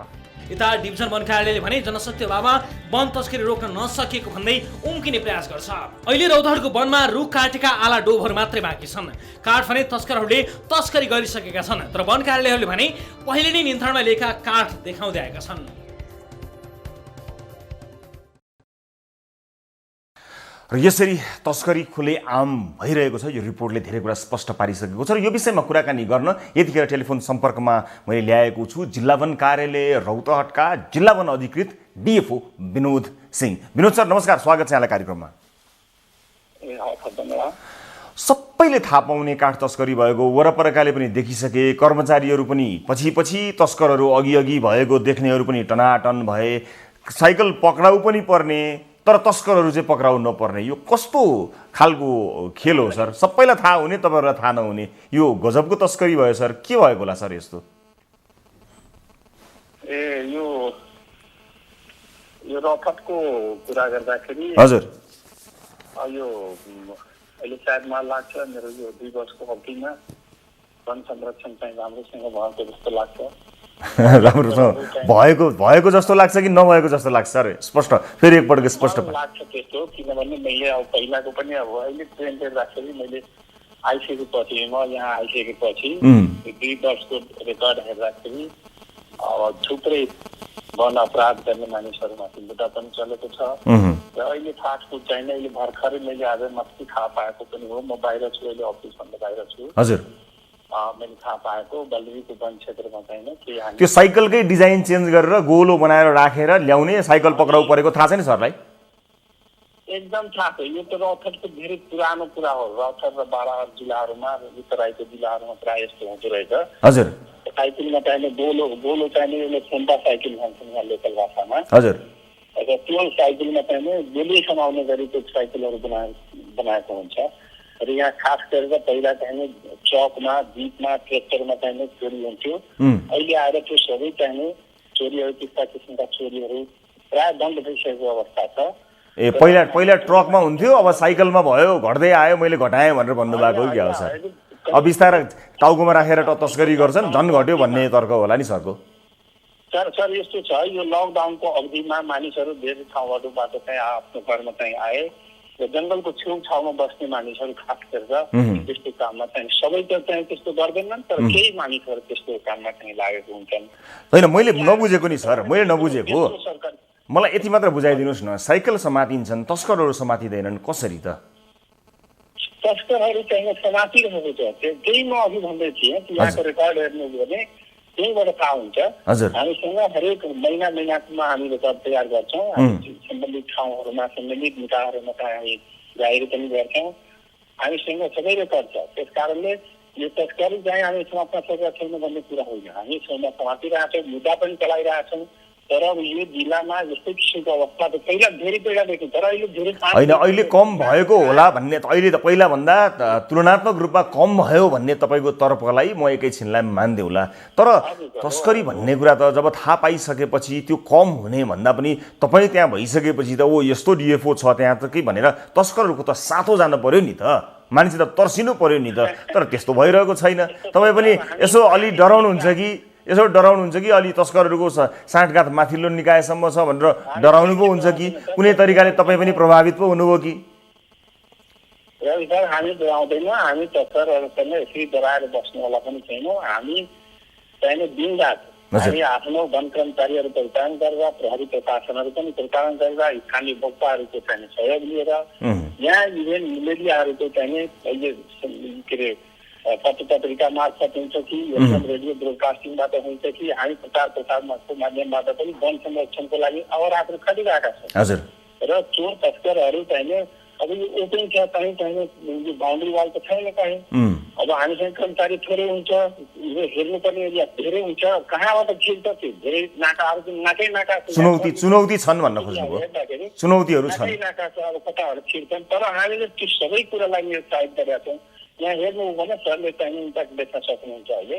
यता डिभिजन वन कार्यालयले भने जनशक्ति अभावमा वन तस्करी रोक्न नसकेको भन्दै उम्किने प्रयास गर्छ। अहिले रौतहटको वनमा रुख काटेका आला डोबहरू मात्रै बाँकी छन्। काठ भने तस्करहरूले तस्करी गरिसकेका छन्, तर वन कार्यालयहरूले भने पहिले नै नियन्त्रणमा लिएका काठ देखाउँदै आएका छन्। र यसरी तस्करी खुलेआम भइरहेको छ। यो रिपोर्टले धेरै कुरा स्पष्ट पारिसकेको छ र यो विषयमा कुराकानी गर्न यतिखेर टेलिफोन सम्पर्कमा मैले ल्याएको छु जिल्ला वन कार्यालय रौतहटका जिल्ला वन अधिकृत डिएफओ विनोद सिंह। विनोद सर नमस्कार, स्वागत छ यहाँलाई कार्यक्रममा। सबैले थाहा पाउने काठ तस्करी भएको, वरपरकाले पनि देखिसके, कर्मचारीहरू पनि पछि तस्करहरू अघि भएको देख्नेहरू पनि टनाटन भए, साइकल पक्राउ पनि पर्ने तर तस्करहरू चाहिँ पक्राउ नपर्ने, यो कस्तो खालको खेल हो सर? सबैलाई थाहा हुने तपाईँहरूलाई थाहा नहुने, यो गजबको तस्करी भयो सर। के भएको होला सर यस्तो? यो रौतहटको कुरा गर्दाखेरि हजुर यो अहिले सायद मलाई लाग्छ मेरो यो 2 वर्षको अवधिमा वन संरक्षण चाहिँ राम्रोसँग भएको जस्तो लाग्छ। राम्रोसँग भएको जस्तो लाग्छ कि नभएको जस्तो लाग्छ सर? स्पष्ट फेरि एकपटक स्पष्ट लाग्छ त्यस्तो, किनभने मैले अब पहिलाको पनि अब अहिले ट्रेन हेर्दाखेरि मैले आइसकेपछि म यहाँ आइसकेपछि 2 वर्षको रेकर्ड हेर्दाखेरि अब थुप्रै वन अपराध गर्ने मानिसहरूमाथि मुद्दा पनि चलेको छ। र अहिले फास्टफुड चाहिँ अहिले भर्खरै मैले आज मात्रै थाहा पाएको पनि हो, म बाहिर छु अहिले, अफिसभन्दा बाहिर छु। हजुर मैले थाहा पाएको बलवीको वन क्षेत्रमा चाहिँ त्यो साइकलकै डिजाइन चेन्ज गरेर गोलो बनाएर राखेर ल्याउने साइकल पक्राउ परेको थाहा छैन सरलाई? एकदम थाहा छ। यो त रौतहटको धेरै पुरानो कुरा हो। रौतहट र बाराहाट जिल्लाहरूमा र तराईको जिल्लाहरूमा प्रायः यस्तो हुँदो रहेछ। हजुर साइकलमा चाहिने गोलो चाहिने यसले फोन्टा साइकल भन्छन् यहाँ लोकल भाषामा। हजुर त्यो साइकलमा चाहिने गोली समाउने गरी त्यो साइकलहरू बनाएको हुन्छ र यहाँ खास गरेर पहिला चाहिँ चौकमा बिचमा ट्र्याक्टरमा चाहिँ चोरी हुन्थ्यो। अहिले आएर त्यो सबै चाहिँ चोरीहरू त्यस्ता किसिमका चोरीहरू प्रायः बन्द भइसकेको अवस्था छ। ए पहिला ट्रकमा हुन्थ्यो, अब साइकलमा भयो, घट्दै आयो, मैले घटाएँ भनेर भन्नुभएको हो क्या हो सर? अब बिस्तारै टाउकोमा राखेर तस्करी गर्छन्, झन् घट्यो भन्ने तर्क होला नि सरको? सर यस्तो छ, यो लकडाउनको अवधिमा मानिसहरू धेरै ठाउँहरूबाट चाहिँ आफ्नो घरमा चाहिँ आए र जङ्गलको छेउछाउमा बस्ने मानिसहरू खास गरेर त्यस्तो काममा चाहिँ सबै त चाहिँ त्यस्तो गर्दैनन्, तर केही मानिसहरू त्यस्तो काममा चाहिँ लागेको हुन्छन्। होइन, मैले नबुझेको नि सर, मैले नबुझेको मलाई यति मात्र बुझाइदिनुहोस् न, साइकल समातिन्छन्, तस्करहरू समातिँदैनन्, कसरी त? तस्करहरू चाहिँ समातिरहेको छ, त्यही म अघि भन्दै थिएँ। यहाँको रेकर्ड हेर्नु हो भने त्यहीँबाट थाहा हुन्छ। हामीसँग हरेक महिनामा हामी रेकर्ड तयार गर्छौँ। हामी सम्बन्धित ठाउँहरूमा सम्बन्धित निकायहरूमा चाहिँ हामी जाहेर पनि गर्छौँ। हामीसँग सबै रेकर्ड छ। त्यस कारणले यो तस्करी चाहिँ हामी समात्न सकेका छैनौँ भन्ने कुरा होइन। हामी समातिरहेछौँ, मुद्दा पनि चलाइरहेछौँ। तर अब यो जिल्लामा यस्तो किसिमको अवस्था त पहिलादेखि, तर अहिले धेरै होइन, अहिले कम भएको होला भन्ने, अहिले त पहिलाभन्दा तुलनात्मक रूपमा कम भयो भन्ने तपाईँको तर्कलाई म एकैछिनलाई मान्देऊला। तर तस्करी भन्ने कुरा त जब थाहा पाइसकेपछि त्यो कम हुने भन्दा पनि तपाईँ त्यहाँ भइसकेपछि त ओ यस्तो डिएफओ छ त्यहाँ त कि भनेर तस्करहरूको त साथो जानु पर्यो नि त, मान्छे त तर्सिनु पर्यो नि त। तर त्यस्तो भइरहेको छैन। तपाईँ पनि यसो अलि डराउनुहुन्छ कि अलि तस्करहरूको साँठगाँठ माथिल्लो निकायसम्म छ भनेर डराउनु पो हुन्छ कि कुनै तरिकाले तपाईँ पनि प्रभावित पो हुनुभयो कि? रवि सर, हामी डराउँदैनौँ। हामी तस्करहरूसँग यसरी डराएर बस्नुवाला पनि छैनौँ। हामी चाहिँ दिनरात हामी आफ्नो वन कर्मचारीहरू परिचालन गरेर, प्रहरी प्रशासनहरू पनि परिचालन गरेर, स्थानीय वक्ताहरूको चाहिँ सहयोग लिएर, यहाँ इभेन मिडियाहरूको चाहिँ अहिले के अरे पत्रिका मार्फत हुन्छ कि एफएम रेडियो ब्रोडकास्टिङबाट हुन्छ कि हामी प्रचारको माध्यमबाट पनि वन संरक्षणको लागि अहोरात्र खटिरहेका छौँ। र चोर तस्करहरू चाहिँ अब यो ओपन छ, कहीँ यो बााउन्ड्री वाल त छैन कहीँ। अब हामीसँग कर्मचारी थोरै हुन्छ, हेर्नुपर्ने एरिया धेरै हुन्छ, कहाँबाट छिर्छ त्यो धेरै नाकाहरू नाका चुनौती छन् भन्न खोज्नुभयो? चुनौतीहरू छन्, नाका छ, अब कताहरू छिर्छन्। तर हामीले त्यो सबै कुरालाई निरुत्साहित गरेका छौँ। यहाँ हेर्नु हो भने सरले चाहिँ इम्प्याक्ट देख्न सक्नुहुन्छ अहिले।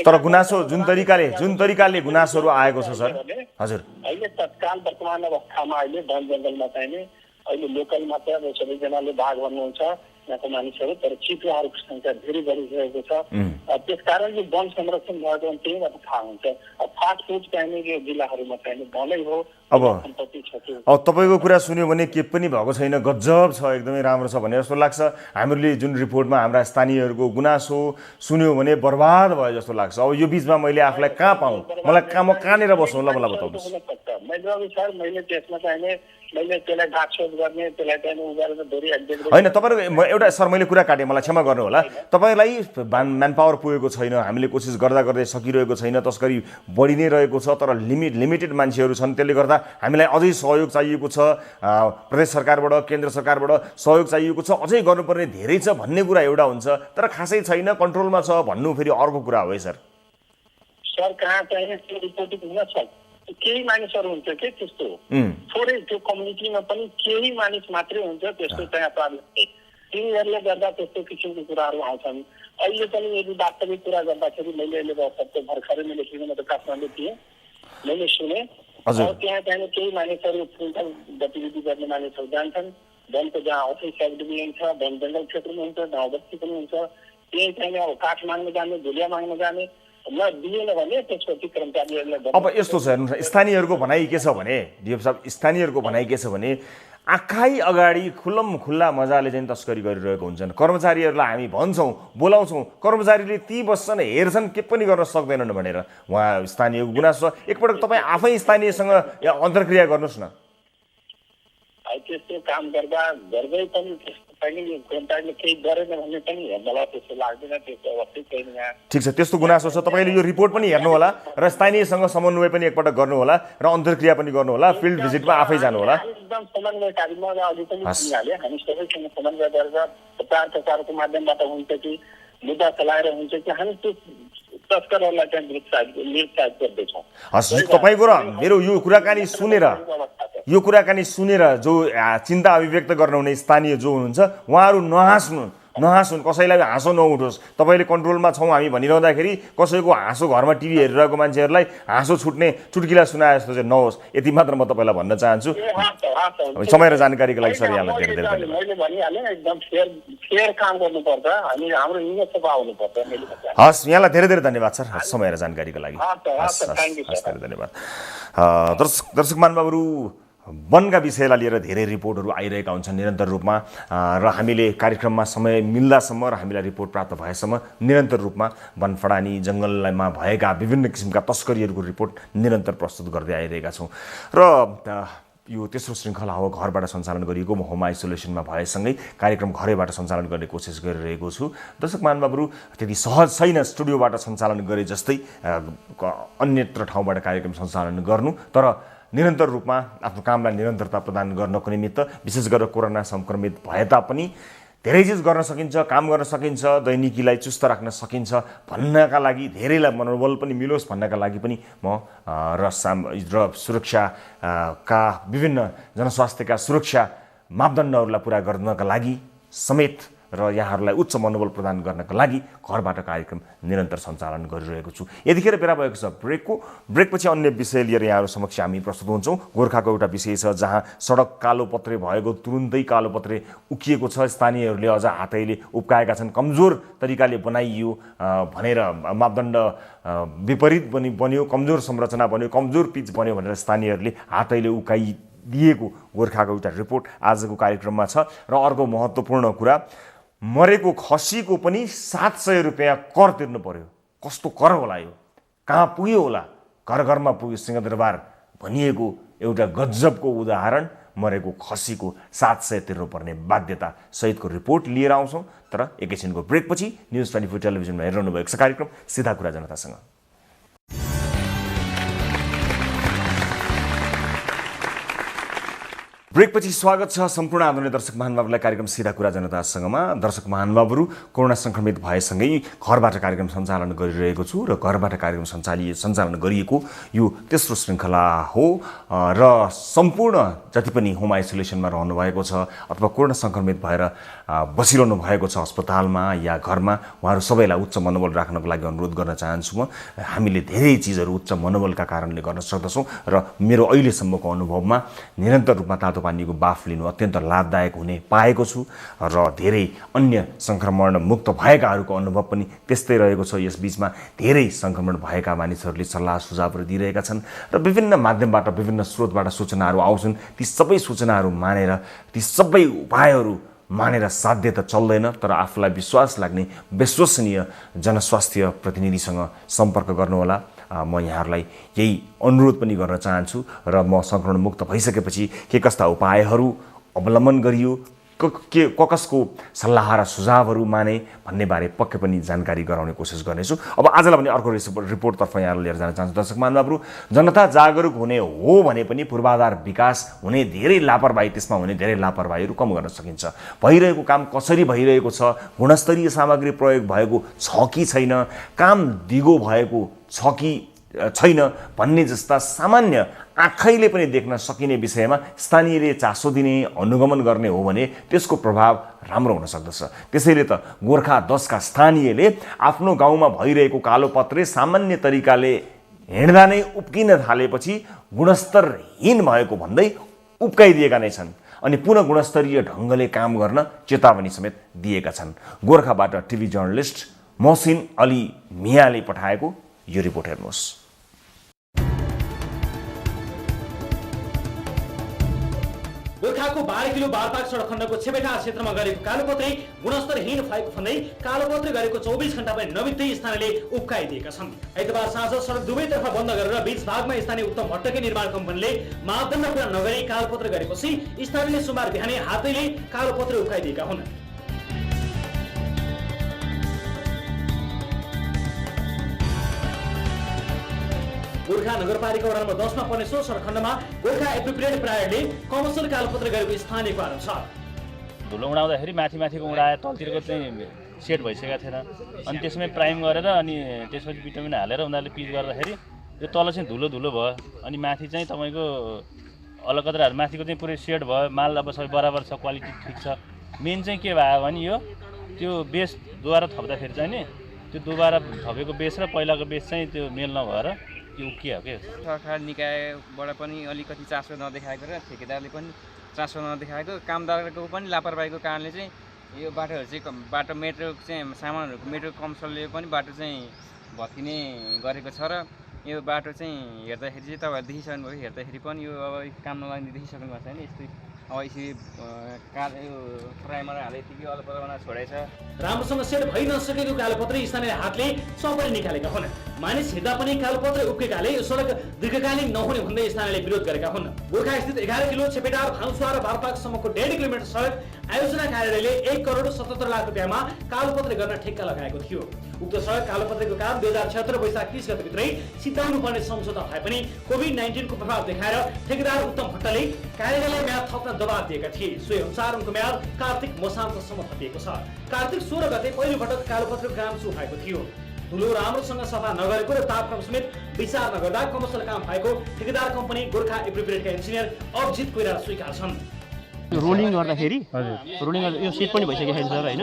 तर गुनासो जुन तरिकाले गुनासोहरू आएको छ सर, हजुर अहिले तत्काल वर्तमान अवस्थामा अहिले वन जङ्गलमा चाहिँ अहिले लोकलमा चाहिँ अब सबैजनाले भाग भन्नुहुन्छ यहाँको मानिसहरू, तर चितुवाहरूको सङ्ख्या धेरै बढिसकेको छ। त्यस कारण यो वन संरक्षण भएको त्यहीँबाट थाहा हुन्छ। अब फास्टफुड चाहिने यो जिल्लाहरूमा चाहिँ वनै हो। अब तपाईँको कुरा सुन्यो भने के पनि भएको छैन, गजब छ, एकदमै राम्रो छ भन्ने जस्तो लाग्छ। हामीले जुन रिपोर्टमा हाम्रा स्थानीयहरूको गुनासो सुन्यो भने बर्बाद भयो जस्तो लाग्छ। अब यो बिचमा मैले आफूलाई कहाँ पाऊँ, मलाई कहाँनिर बसौँ, मलाई बताउनुहोस्। होइन, तपाईँको एउटा सर मैले कुरा काटेँ, मलाई क्षमा गर्नु होला। तपाईँलाई म्यान पावर पुगेको छैन, हामीले कोसिस गर्दै सकिरहेको छैन, तस्करी बढी नै रहेको छ, तर लिमिटेड मान्छेहरू छन्। त्यसले गर्दा हामीलाई अझै सहयोग चाहिएको छ, प्रदेश सरकारबाट, केन्द्र सरकारबाट सहयोग चाहिएको छ, अझै गर्नुपर्ने धेरै छ भन्ने कुरा एउटा हुन्छ, तर खासै छैन, कन्ट्रोलमा छ भन्नु फेरि अर्को कुरा हो है सर। कहाँ चाहिँ त्यो रिपोर्टिङ हुन सक्छ, केही मानिसहरू हुन्छ के त्यस्तो थोरै, त्यो कम्युनिटीमा पनि केही मानिस मात्रै हुन्छ त्यस्तो चाहिँ अपराध, तिनीहरूले गर्दा त्यस्तो किसिमको कुराहरू आउँछन्। अहिले पनि यदि वास्तविक कुरा गर्दाखेरि मैले अहिले भर्खरै मैले सुनेँ, त काठमाडौँ थिएँ, मैले सुने त्यहाँ चाहिँ केही मानिसहरू फुलफल गतिविधि गर्ने मानिसहरू जान्छन्, वनको जहाँ अफिस सब डिभिजन छ, वन जङ्गल क्षेत्रमा हुन्छ, गाउँ बस्ती पनि हुन्छ, त्यही चाहिँ अब काठ माग्न जाने, धुलिया माग्न जाने, अब यस्तो छ हेर्नु, स्थानीयहरूको भनाइ के छ भने, डिएफ साहब, स्थानीयहरूको भनाइ के छ भने आँखै अगाडि खुल्लम खुल्ला मजाले चाहिँ तस्करी गरिरहेको हुन्छन्। कर्मचारीहरूलाई हामी भन्छौँ, बोलाउँछौँ, कर्मचारीले ती बस्छन्, हेर्छन्, के पनि गर्न सक्दैनन् भनेर उहाँ स्थानीयको गुनासो छ। एकपटक तपाईँ आफै स्थानीयसँग अन्तर्क्रिया गर्नुहोस् न। त्यस्तो काम गर्दै पनि केही गरेन भन्ने पनि मलाई त्यस्तो लाग्दैन, त्यस्तो अवस्थै छैन यहाँ। ठिक छ, त्यस्तो गुनासो छ, तपाईँले यो रिपोर्ट पनि हेर्नु होला र स्थानीयसँग समन्वय पनि एकपटक गर्नु होला र अन्तर्क्रिया पनि गर्नु होला, फिल्ड भिजिटमा आफै जानु होला। एकदम समन्वयकारीमा अघि पनि भनिहालेँ, हामी सबैसँग समन्वय गरेर प्रचारको माध्यमबाट हुन्छ कि मुद्दा चलाएर हुन्छ कि हामी त्यो तस्करहरूलाई चाहिँ निरुत्साहित गर्दैछौँ। हस्, तपाईँको र मेरो यो कुराकानी सुनेर जो चिन्ता अभिव्यक्त गर्नुहुने स्थानीय जो हुनुहुन्छ उहाँहरू नहाँस्नु, नहाँसुन्, कसैलाई हाँसो नउठोस्। तपाईँले कन्ट्रोलमा छौँ हामी भनिरहँदाखेरि कसैको हाँसो घरमा टिभी हेरिरहेको मान्छेहरूलाई हाँसो छुट्ने चुट्किला सुनाए जस्तो चाहिँ नहोस्। यति मात्र म तपाईँलाई भन्न चाहन्छु। समय र जानकारीको लागि सर यहाँलाई धेरै धेरै धन्यवाद। मैले भनिहालेँ एकदम फेयर काम गर्नुपर्छ, हामी हाम्रो इमेज सफा आउनुपर्छ। हस्, यहाँलाई धेरै धेरै धन्यवाद सर समय र जानकारीको लागि। धेरै धन्यवाद। दर्शक महानुभावहरू, वनका विषयलाई लिएर धेरै रिपोर्टहरू आइरहेका हुन्छन् निरन्तर रूपमा र हामीले कार्यक्रममा समय मिल्दासम्म र हामीलाई रिपोर्ट प्राप्त भएसम्म निरन्तर रूपमा वनफडानी जङ्गलमा भएका विभिन्न किसिमका तस्करीहरूको रिपोर्ट निरन्तर प्रस्तुत गर्दै आइरहेका छौँ। र यो तेस्रो श्रृङ्खला हो घरबाट सञ्चालन गरिएको। म होम आइसोलेसनमा भएसँगै कार्यक्रम घरैबाट सञ्चालन गर्ने कोसिस गरिरहेको छु। दर्शक महानुभावहरू, त्यति सहज छैन स्टुडियोबाट सञ्चालन गरे जस्तै अन्यत्र ठाउँबाट कार्यक्रम सञ्चालन गर्नु, तर निरन्तर रूपमा आफ्नो कामलाई निरन्तरता प्रदान गर्नको निमित्त विशेष गरेर कोरोना सङ्क्रमित भए तापनि धेरै चिज गर्न सकिन्छ, काम गर्न सकिन्छ, दैनिकीलाई चुस्त राख्न सकिन्छ भन्नका लागि, धेरैलाई मनोबल पनि मिलोस् भन्नका लागि पनि म र सुरक्षाका विभिन्न जनस्वास्थ्यका सुरक्षा मापदण्डहरूलाई पुरा गर्नका लागि समेत र यहाँहरूलाई उच्च मनोबल प्रदान गर्नका लागि घरबाट कार्यक्रम निरन्तर सञ्चालन गरिरहेको छु। यतिखेर बेला भएको छ ब्रेकपछि अन्य विषय लिएर यहाँहरू समक्ष हामी प्रस्तुत हुन्छौँ। गोर्खाको एउटा विषय छ जहाँ सडक कालोपत्रे भएको तुरुन्तै कालोपत्रे उकिएको छ। स्थानीयहरूले अझ हातैले उब्काएका छन्, कमजोर तरिकाले बनाइयो भनेर मापदण्ड विपरीत बन्यो, कमजोर संरचना बन्यो, कमजोर पिच बन्यो भनेर स्थानीयहरूले हातैले उकाइदिएको गोर्खाको एउटा रिपोर्ट आजको कार्यक्रममा छ। र अर्को महत्त्वपूर्ण कुरा, मरेको खसीको पनि 700 रुपियाँ कर तिर्नु पर्यो। कस्तो कर होला यो, कहाँ पुग्यो होला? घर घरमा पुग्यो सिंहदरबार भनिएको एउटा गजबको उदाहरण। मरेको खसीको 700 तिर्नुपर्ने बाध्यता सहितको रिपोर्ट लिएर आउँछौँ। तर एकैछिनको ब्रेकपछि न्युज 24 टेलिभिजनमा हेरिरहनु भएको छ कार्यक्रम सिधा कुरा जनतासँग। ब्रेकपछि स्वागत छ सम्पूर्ण आदरणीय दर्शक महानुभावलाई कार्यक्रम सिधा कुरा जनतासँगमा। दर्शक महानुभावहरू, कोरोना सङ्क्रमित भएसँगै घरबाट कार्यक्रम सञ्चालन गरिरहेको छु र घरबाट कार्यक्रम सञ्चालन गरिएको यो तेस्रो श्रृङ्खला हो र सम्पूर्ण जति पनि होम आइसोलेसनमा रहनुभएको छ अथवा कोरोना सङ्क्रमित भएर बसिरहनु भएको छ अस्पतालमा या घरमा, उहाँहरू सबैलाई उच्च मनोबल राख्नको लागि अनुरोध गर्न चाहन्छु म। हामीले धेरै चिजहरू उच्च मनोबलका कारणले गर्न सक्दछौँ र मेरो अहिलेसम्मको अनुभवमा निरन्तर रूपमा तातो पानीको बाफ लिनु अत्यन्त लाभदायक हुने पाएको छु र धेरै अन्य सङ्क्रमण मुक्त भएकाहरूको अनुभव पनि त्यस्तै रहेको छ। यस बीचमा धेरै सङ्क्रमण भएका मानिसहरूले सल्लाह सुझावहरू दिइरहेका छन् र विभिन्न माध्यमबाट विभिन्न स्रोतबाट सूचनाहरू आउँछन्। ती सबै सूचनाहरू मानेर, ती सबै उपायहरू मानेर साध्य त चल्दैन, तर आफूलाई विश्वास लाग्ने विश्वसनीय जनस्वास्थ्य प्रतिनिधिसँग सम्पर्क गर्नुहोला। म यहाँहरूलाई यही अनुरोध पनि गर्न चाहन्छु र म सङ्क्रमण मुक्त भइसकेपछि के कस्ता उपायहरू अवलम्बन गरियो, कसको सल्लाह र सुझावहरू माने भन्ने बारे पक्कै पनि जानकारी गराउने कोसिस गर्नेछु। अब आजलाई पनि अर्को रिपोर्टतर्फ यहाँलाई लिएर जान चाहन्छु। दर्शक महानुभावहरू, जनता जागरुक हुने हो भने पनि पूर्वाधार विकास हुने धेरै लापरवाही, त्यसमा हुने धेरै लापरवाहीहरू कम गर्न सकिन्छ। भइरहेको काम कसरी भइरहेको छ, गुणस्तरीय सामग्री प्रयोग भएको छ कि छैन, काम दिगो भएको छ कि छैन भन्ने जस्ता सामान्य आँखैले पनि देख्न सकिने विषयमा स्थानीयले चासो दिने, अनुगमन गर्ने हो भने त्यसको प्रभाव राम्रो हुन सक्दछ। त्यसैले त गोर्खा 10 का स्थानीयले आफ्नो गाउँमा भइरहेको कालोपत्रे सामान्य तरिकाले हिँड्दा नै उब्किन थालेपछि गुणस्तरहीन भएको भन्दै उब्काइदिएका नै छन् अनि पुनः गुणस्तरीय ढङ्गले काम गर्न चेतावनी समेत दिएका छन्। गोर्खाबाट टिभी जर्नलिस्ट मोहसिन अली मियाले पठाएको यो रिपोर्ट हेर्नुहोस्। गोर्खाको 12 किलो बारपाक सडक खण्डको छेबेटा क्षेत्रमा गरेको कालोपत्रे गुणस्तरहीन भएको भन्दै कालोपत्रे गरेको 24 घण्टा पनि नबित्दै स्थानीयले उब्काइदिएका छन्। आइतबार साँझ सडक दुवैतर्फ बन्द गरेर बीच भागमा स्थानीय उत्तम भट्टकै निर्माण कम्पनीले मापदण्ड पूरा नगरी कालोपत्रे गरेपछि स्थानीयले सोमबार बिहानै हातैले कालोपत्रे उब्काइदिएका हुन्। गोर्खा नगरपालिका वडा नम्बर 10 मा पर्ने सो सडक खण्डमा गोर्खा एप्रोप्रिएट प्रायरले कमर्सियल कालोपत्र गरेको स्थानीयको आरोप छ। धुलो उडाउँदाखेरि माथिको उडाए तलतिरको चाहिँ सेट भइसकेको थिएन, अनि त्यसमै प्राइम गरेर अनि त्यसपछि भिटामिन हालेर उनीहरूले पिच गर्दाखेरि यो तल चाहिँ धुलो भयो, अनि माथि चाहिँ तपाईँको अलकत्राहरू माथिको चाहिँ पुरै सेट भयो। माल अब सबै बराबर छ, क्वालिटी ठिक छ। मेन चाहिँ के भयो भने यो त्यो बेस दोबारा थप्दाखेरि चाहिँ नि त्यो दोबारा थपेको बेस र पहिलाको बेस चाहिँ त्यो मेल नभएर त्यो उकियो के सरकार निकायबाट पनि अलिकति चासो नदेखाएको र ठेकेदारले पनि चासो नदेखाएको कामदारको पनि लापरवाहीको कारणले चाहिँ यो बाटोहरू चाहिँ बाटो मेट्रो चाहिँ सामानहरूको मेट्रो कमसलले पनि बाटो चाहिँ भत्किने गरेको छ र यो बाटो चाहिँ हेर्दाखेरि चाहिँ तपाईँहरू देखिसक्नुभयो हेर्दाखेरि पनि यो अब काम नलाग्ने देखिसक्नु भएको छैन यस्तै अब यसरी यो प्राइमर हाले यतिकै अलपरमा छोडेछ राम्रोसँग सेट भइ नसकेको कालोपत्रे स्थानीय हातले सबैले निकालेका हुन् मानिस हिँड्दा पनि कालोपत्रे उक्केकाले यो सडक दीर्घकालीन नहुने भन्दै स्थानीयले विरोध गरेका हुन् गोर्खा स्थित 11 किलो छेपेटार भान्सुवा र भारतसम्मको 1.5 किलोमिटर सडक आयोजना कार्यालयले 1 करोड 77 लाख रुपियाँमा कालोपत्रे गर्न ठेक्का लगाएको थियो उक्त सडक कालोपत्रेको काम 2076 वैशाख 30 गतेभित्रै सिद्धाउनु पर्ने सम्झौता भए पनि कोभिड-19 को प्रभाव देखाएर ठेकेदार उत्तम भट्टले कार्यालयलाई म्याद थप्न दबाब दिएका थिए सोही अनुसार उनको म्याद कार्तिक मसान्तसम्म थपिएको छ कार्तिक 16 गते पहिलो पटक कालोपत्रेको काम सुरु भएको थियो धुलो राम्रोसँग सफा नगरेको र तापक्रम समेत विचार नगर्दा कमर्सियल काम भएको ठेकेदार कम्पनी गोर्खा एप्रोप्रिएटका इन्जिनियर अभिजित कोइराला स्वीकार छन् रोलिङ गर्दाखेरि रोलिङ यो सेट पनि भइसकेको छैन सर हैन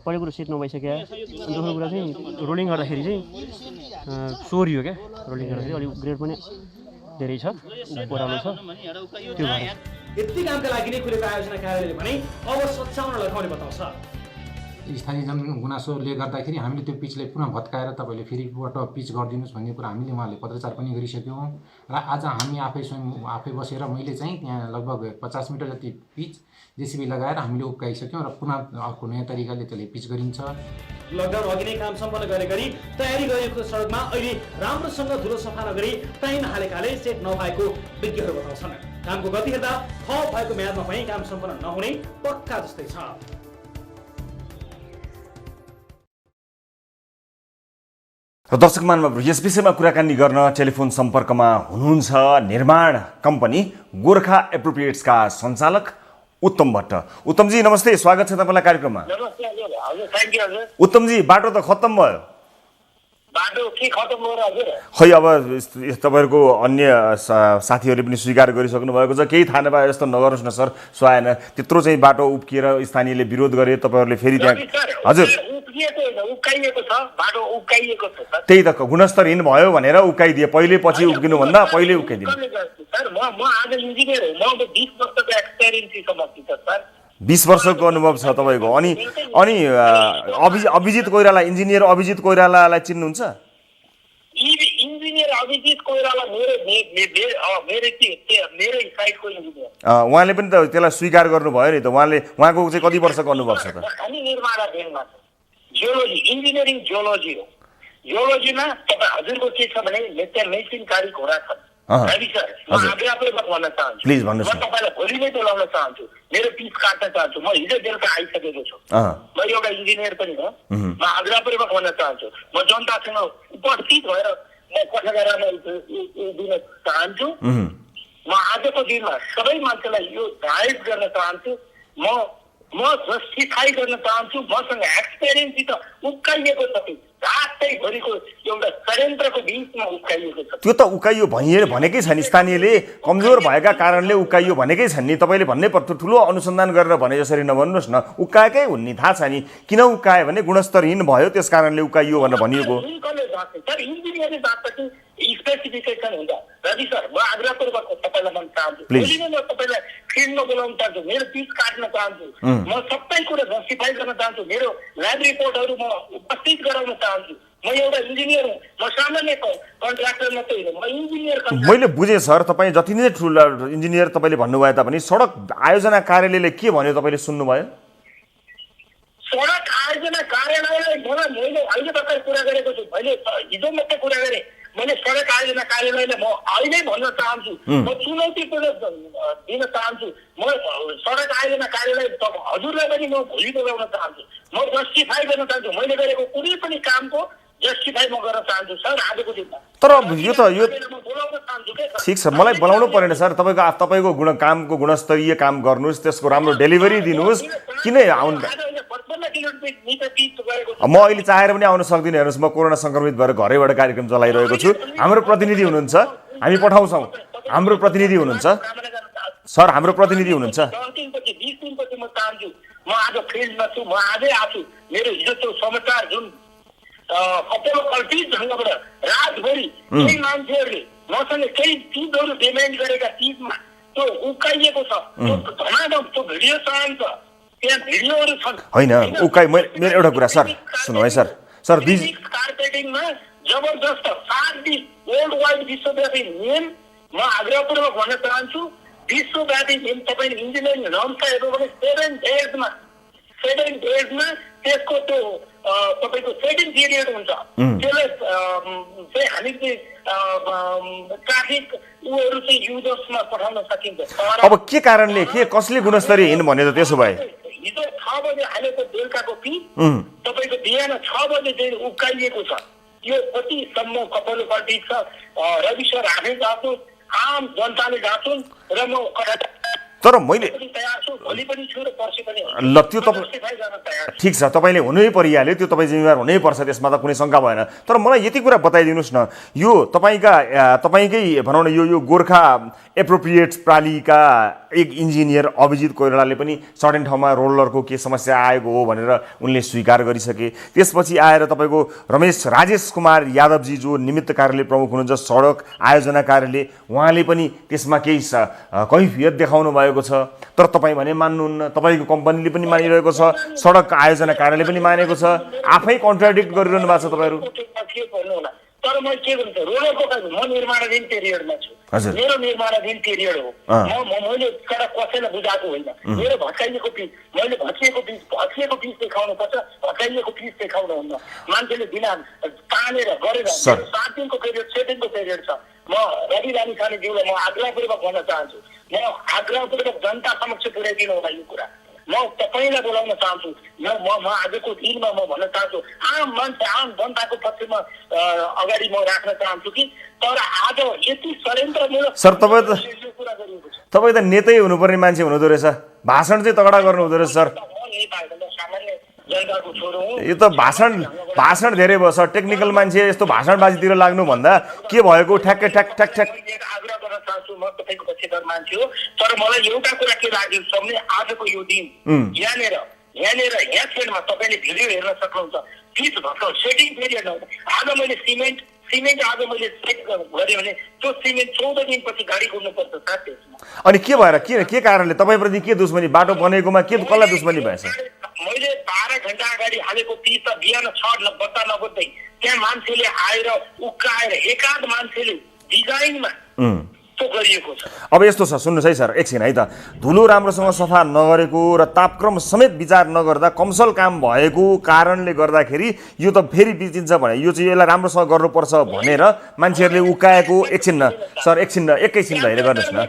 पहिलो कुरो सेट नभइसक्यो अनि दोस्रो कुरा चाहिँ रोलिङ गर्दाखेरि चाहिँ चोरियो क्या रोलिङ गर्दाखेरि अलिक ग्रेड पनि धेरै छ ओह्रालो छ त्यो भएर यति कामका लागि नै खुलेको आयोजना कार्यालयले भने अब सच्याउन लगाउने बताउँछ स्थानीय गुनासोले गर्दाखेरि हामीले त्यो पिचलाई पुनः भत्काएर तपाईँले फेरिबाट पिच गरिदिनुहोस् भन्ने कुरा हामीले उहाँले पत्रचार पनि गरिसक्यौँ र आज हामी आफै बसेर मैले चाहिँ त्यहाँ लगभग 50 मिटर जति पिच जेसिबी लगाएर हामीले उक्काइसक्यौँ र पुनः अर्को नयाँ तरिकाले त्यसले पिच गरिन्छ लकडाउन अघि नै काम सम्पन्न गरे गरी तयारी गरिएको सडकमा अहिले राम्रोसँग धुलो सफा नगरी टाइम हालेकाले सेट नभएको विज्ञहरू बताउँछन् कामको गति हेर्दा थप भएको म्यादमा पनि काम सम्पन्न नहुने पक्का जस्तै छ र दर्शकमानमा यस विषयमा कुराकानी गर्न टेलिफोन सम्पर्कमा हुनुहुन्छ निर्माण कम्पनी गोर्खा एप्रोप्रिएट्सका सञ्चालक उत्तम भट्ट उत्तमजी नमस्ते स्वागत छ तपाईँलाई कार्यक्रममा नमस्ते हजुर हजुर थ्याङ्क यू हजुर उत्तमजी बाटो त खत्तम भयो बाटो के खत्तम भयो हजुर खै अब तपाईँहरूको अन्य साथीहरूले पनि स्वीकार गरिसक्नु भएको छ केही थाहा नपाए जस्तो नगर्नुहोस् न सर सुहाएन त्यत्रो चाहिँ बाटो उब्किएर स्थानीयले विरोध गरे तपाईँहरूले फेरि त्यहाँ हजुर उक्काइएको छ बाटो उक्काइएको छ सर त्यही त गुणस्तरहीन भयो भनेर उक्काइदिए पहिले पछि उक्किनुभन्दा पहिले उक्काइदिनु सर म आज इन्जिनियर हो म 20 वर्षको एक्सपिरियन्स सम्बन्धित छ सर 20 वर्षको अनुभव छ तपाईँको अनि अभिजित कोइराला इन्जिनियर अभिजित कोइरालालाई चिन्नुहुन्छ इन्जिनियर अभिजित कोइराला मेरो साइडको इन्जिनियर उहाँले पनि त त्यसलाई स्वीकार गर्नुभयो नि त उहाँको चाहिँ कति वर्षको अनुभव छ त हामी निर्माणाधीनमा जियोलोजी इन्जिनियरिङ जियोलोजी हो जियोलोजीमा तपाईँ हजुरको के छ भने मेसिन गाडी घोडा छ रवि सर म आग्रहपूर्वक भन्न चाहन्छु प्लिज भन्नुहोस् म तपाईँलाई भोलि नै बोलाउन चाहन्छु मेरो पिच काट्न चाहन्छु म हिजो बेलुका आइसकेको छु म एउटा इन्जिनियर पनि हो म आग्रहपूर्वक भन्न चाहन्छु म जनतासँग उपस्थित भएर म कथागारामा दिन चाहन्छु म आजको दिनमा सबै मान्छेलाई यो गाइड गर्न चाहन्छु म जस्टिफाई गर्न चाहन्छु मसँग एक्सपिरियन्स त उक्काइएको छ रातैभरिको एउटा षड्यन्त्रको बिचमा उक्काइएको छ त्यो त उकाइयो भनेकै छ नि स्थानीयले कमजोर भएका कारणले उकाइयो भनेकै छन् नि तपाईँले भन्नै पर्छ ठुलो अनुसन्धान गरेर भने जसरी नभन्नुहोस् न उकाएकै हुन् नि थाहा छ नि किन उकायो भने गुणस्तरहीन भयो त्यस कारणले उकाइयो भनेर भनिएको स्पेसिफिकेसन हुन्छ रवि सर म आग्रहपूर्वक तपाईँलाई भन्न चाहन्छु भोलि नै म तपाईँलाई फिल्डमा बोलाउन चाहन्छु मेरो पिच काट्न चाहन्छु म सबै कुरा जस्टिफाई गर्न चाहन्छु मेरो ल्याब रिपोर्टहरू म उपस्थित गराउन चाहन्छु म एउटा इन्जिनियर हुँ म सामान्य कन्ट्राक्टर मात्रै होइन म इन्जिनियर मैले बुझेँ सर तपाईँ जति नै ठुलो इन्जिनियर तपाईँले भन्नुभयो तापनि सडक आयोजना कार्यालयले के भन्यो तपाईँले सुन्नुभयो सडक आयोजना कार्यालयलाई मैले अहिले भर्खर कुरा गरेको छु मैले हिजो मात्रै कुरा गरेँ मैले सडक आयोजना कार्यालयलाई म अहिले भन्न चाहन्छु म चुनौतीपूर्वक दिन चाहन्छु म सडक आयोजना कार्यालय हजुरलाई पनि म भोलि बोलाउन चाहन्छु म जस्टिफाई गर्न चाहन्छु मैले गरेको कुनै पनि कामको जस्टिफाई म गर्न चाहन्छु सर आजको दिनमा तर यो ठिक छ मलाई बोलाउनु परेन सर तपाईँको कामको गुणस्तरीय काम गर्नुहोस् त्यसको राम्रो डेलिभरी दिनुहोस् किन आउनु म अहिले चाहेर पनि आउन सक्दिनँ हेर्नुहोस् म कोरोना सङ्क्रमित भएर घरैबाट कार्यक्रम चलाइरहेको छु हाम्रो प्रतिनिधि हुनुहुन्छ हामी पठाउँछौँ हाम्रो प्रतिनिधि हुनुहुन्छ सर हाम्रो प्रतिनिधि हुनुहुन्छ म आज फिल्डमा छु, म आजै आछु। मेरो हिजो त्यो समाचार जुन अपोलो कल्पित ढङ्गबाट रातभरि केही मान्छेहरूले मसँग केही चिजहरू डिमान्ड गरेका चिजमा त्यो उकाइएको छ, त्यो धनाधम त्यो भिडियो चाहन्छ, त्यहाँ भिडियोहरू छन्। होइन उकाइ, मेरो एउटा कुरा सर सुन्नु है सर, कार्पेटिङमा जबरजस्त 7 दिन वर्ल्ड वाइड विश्वव्यापी नियम म आग्रहपूर्वक भन्न चाहन्छु। विश्वव्यापी नियम तपाईँले इन्जिनियरिङ नर्म्समा हेर्नु भने 7 डेजमा त्यसको त्यो तपाईँको सेटिङ पिरियड हुन्छ। त्यसलाई चाहिँ हामी चाहिँ ट्राफिक उहरू चाहिँ युजर्समा पठाउन सकिन्छ। अब के कारणले कसले गुणस्तरीय हिँड्नु भन्यो त? त्यसो भए हिजो 6 बजे हालेको बेलुकाको पिच तपाईँको बिहान 6 बजे चाहिँ उकाइएको छ। यो कतिसम्म कपाल कल्पित छ? रवि सर आफै जाँछु, आम जनताले जान्छन् र म तर मैले ल त्यो ठिक छ, तपाईँले हुनै परिहाल्यो, त्यो तपाईँ जिम्मेवार हुनै पर्छ, त्यसमा त कुनै शङ्का भएन। तर मलाई यति कुरा बताइदिनुहोस् न, यो तपाईँकै भनौँ न यो गोर्खा एप्रोप्रिएट्स प्रणालीका एक इन्जिनियर अभिजित कोइरालाले पनि सर्टेन ठाउँमा रोलरको के समस्या आएको हो भनेर उनले स्वीकार गरिसके। त्यसपछि आएर तपाईँको राजेश कुमार यादवजी जो निमित्त कार्यालय प्रमुख हुनुहुन्छ सडक आयोजना कार्यालय, उहाँले पनि त्यसमा केही कैफियत देखाउनु भएको छ। तर तपाईँ भने मान्नुहुन्न, तपाईँको कम्पनीले पनि मानिरहेको छ, सडक आयोजना कार्यालय पनि मानेको छ, आफै कन्ट्राडिक्ट गरिरहनु भएको छ तपाईँहरू। तर म के भन्छु, रोलरको म निर्माणाधीन पिरियडमा छु, मेरो निर्माणाधीन पिरियड हो। मैले सडक कसैलाई बुझाएको होइन। मेरो भत्काइएको पिस, मैले भत्किएको पिस देखाउनु पर्छ, भत्काइएको पिस देखाउनु हुन्न। मान्छेले बिना तानेर गरेर 7 दिनको पिरियड 6 दिनको पिरियड छ। म रवि लामिछानेज्यूलाई म आग्रहपूर्वक भन्न चाहन्छु, म आग्रहपूर्वक जनता समक्ष पुर्याइदिनु होला यो कुरा। म तपाईँलाई बोलाउन चाहन्छु, म आजको दिनमा म भन्न चाहन्छु, आम मान्छे आम जनताको पक्षमा अगाडि म राख्न चाहन्छु कि तर आज यति षड्यन्त्रमूलक सर तपाईँ त नेतै हुनुपर्ने मान्छे हुनुहुँदो रहेछ, भाषण चाहिँ तगडा गर्नु हुँदो रहेछ सर। यो त भाषण धेरै भयो सर, टेक्निकल मान्छे यस्तो भाषणबाजीतिर लाग्नुभन्दा के भएको ठ्याक्क ठ्याक ठ्याक ठ्याक आग्रह गर्न चाहन्छु। म तपाईँको पक्षधर मान्छे हो, तर मलाई एउटा कुरा के लाग्यो भने आजको यो दिन यहाँ छेडमा तपाईँले भिडियो हेर्न सक्नुहुन्छ, पिच भर्खर सेटिङ पिरियड हो। आज मैले सिमेन्ट आज मैले सेट गरेँ भने त्यो सिमेन्ट 14 दिनपछि गाडी कुद्नुपर्छ सर त्यसमा। अनि के भएर के कारणले तपाईँप्रति के दुश्मनी, बाटो बनेकोमा के कसलाई दुश्मनी भएछ? मैले 12 घण्टा अगाडि हालेको पिच त बिहान 6 बज्दा नबज्दै त्यहाँ मान्छेले आएर उक्काएर एकाध मान्छेले डिजाइनमा त्यो गरिएको छ। अब यस्तो छ, सुन्नुहोस् है सर एकछिन है त, धुलो राम्रोसँग सफा नगरेको र तापक्रम समेत विचार नगर्दा कमसल काम भएको कारणले गर्दाखेरि यो त फेरि बिचिन्छ भने यो चाहिँ यसलाई राम्रोसँग गर्नुपर्छ भनेर मान्छेहरूले उकाएको। एकछिन न सर, एकैछिन धैर्य गर्नुहोस् न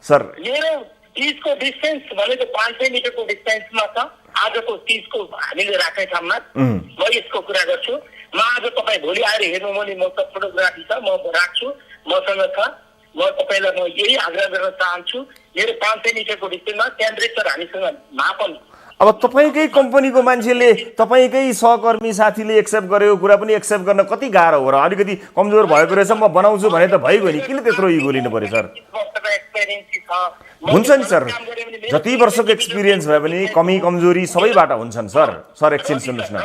सर। मेरो पिचको डिस्टेन्स भनेको 500 मिटरको डिस्टेन्समा छ आजको पिचको हामीले राख्ने ठाउँमा। म यसको कुरा गर्छु। म आज तपाईँ भोलि आएर हेर्नु भने म त फोटोग्राफी छ, म राख्छु, मसँग छ। म तपाईँलाई म यही आग्रह गर्न चाहन्छु, मेरो 500 मिटरको डिस्टेन्समा टेम्परेचर हामीसँग मापन। अब तपाईँकै कम्पनीको मान्छेले तपाईँकै सहकर्मी साथीले एक्सेप्ट गरेको कुरा पनि एक्सेप्ट गर्न कति गाह्रो हो र? अलिकति कमजोर भएको रहेछ म बनाउँछु भने त भइगयो नि, किन त्यत्रो इगो लिनु पर्यो सर? हुन्छ नि सर, जति वर्षको एक्सपिरियन्स भए पनि कमी कमजोरी सबैबाट हुन्छन् सर। सर एकछिन सुन्नुहोस् न,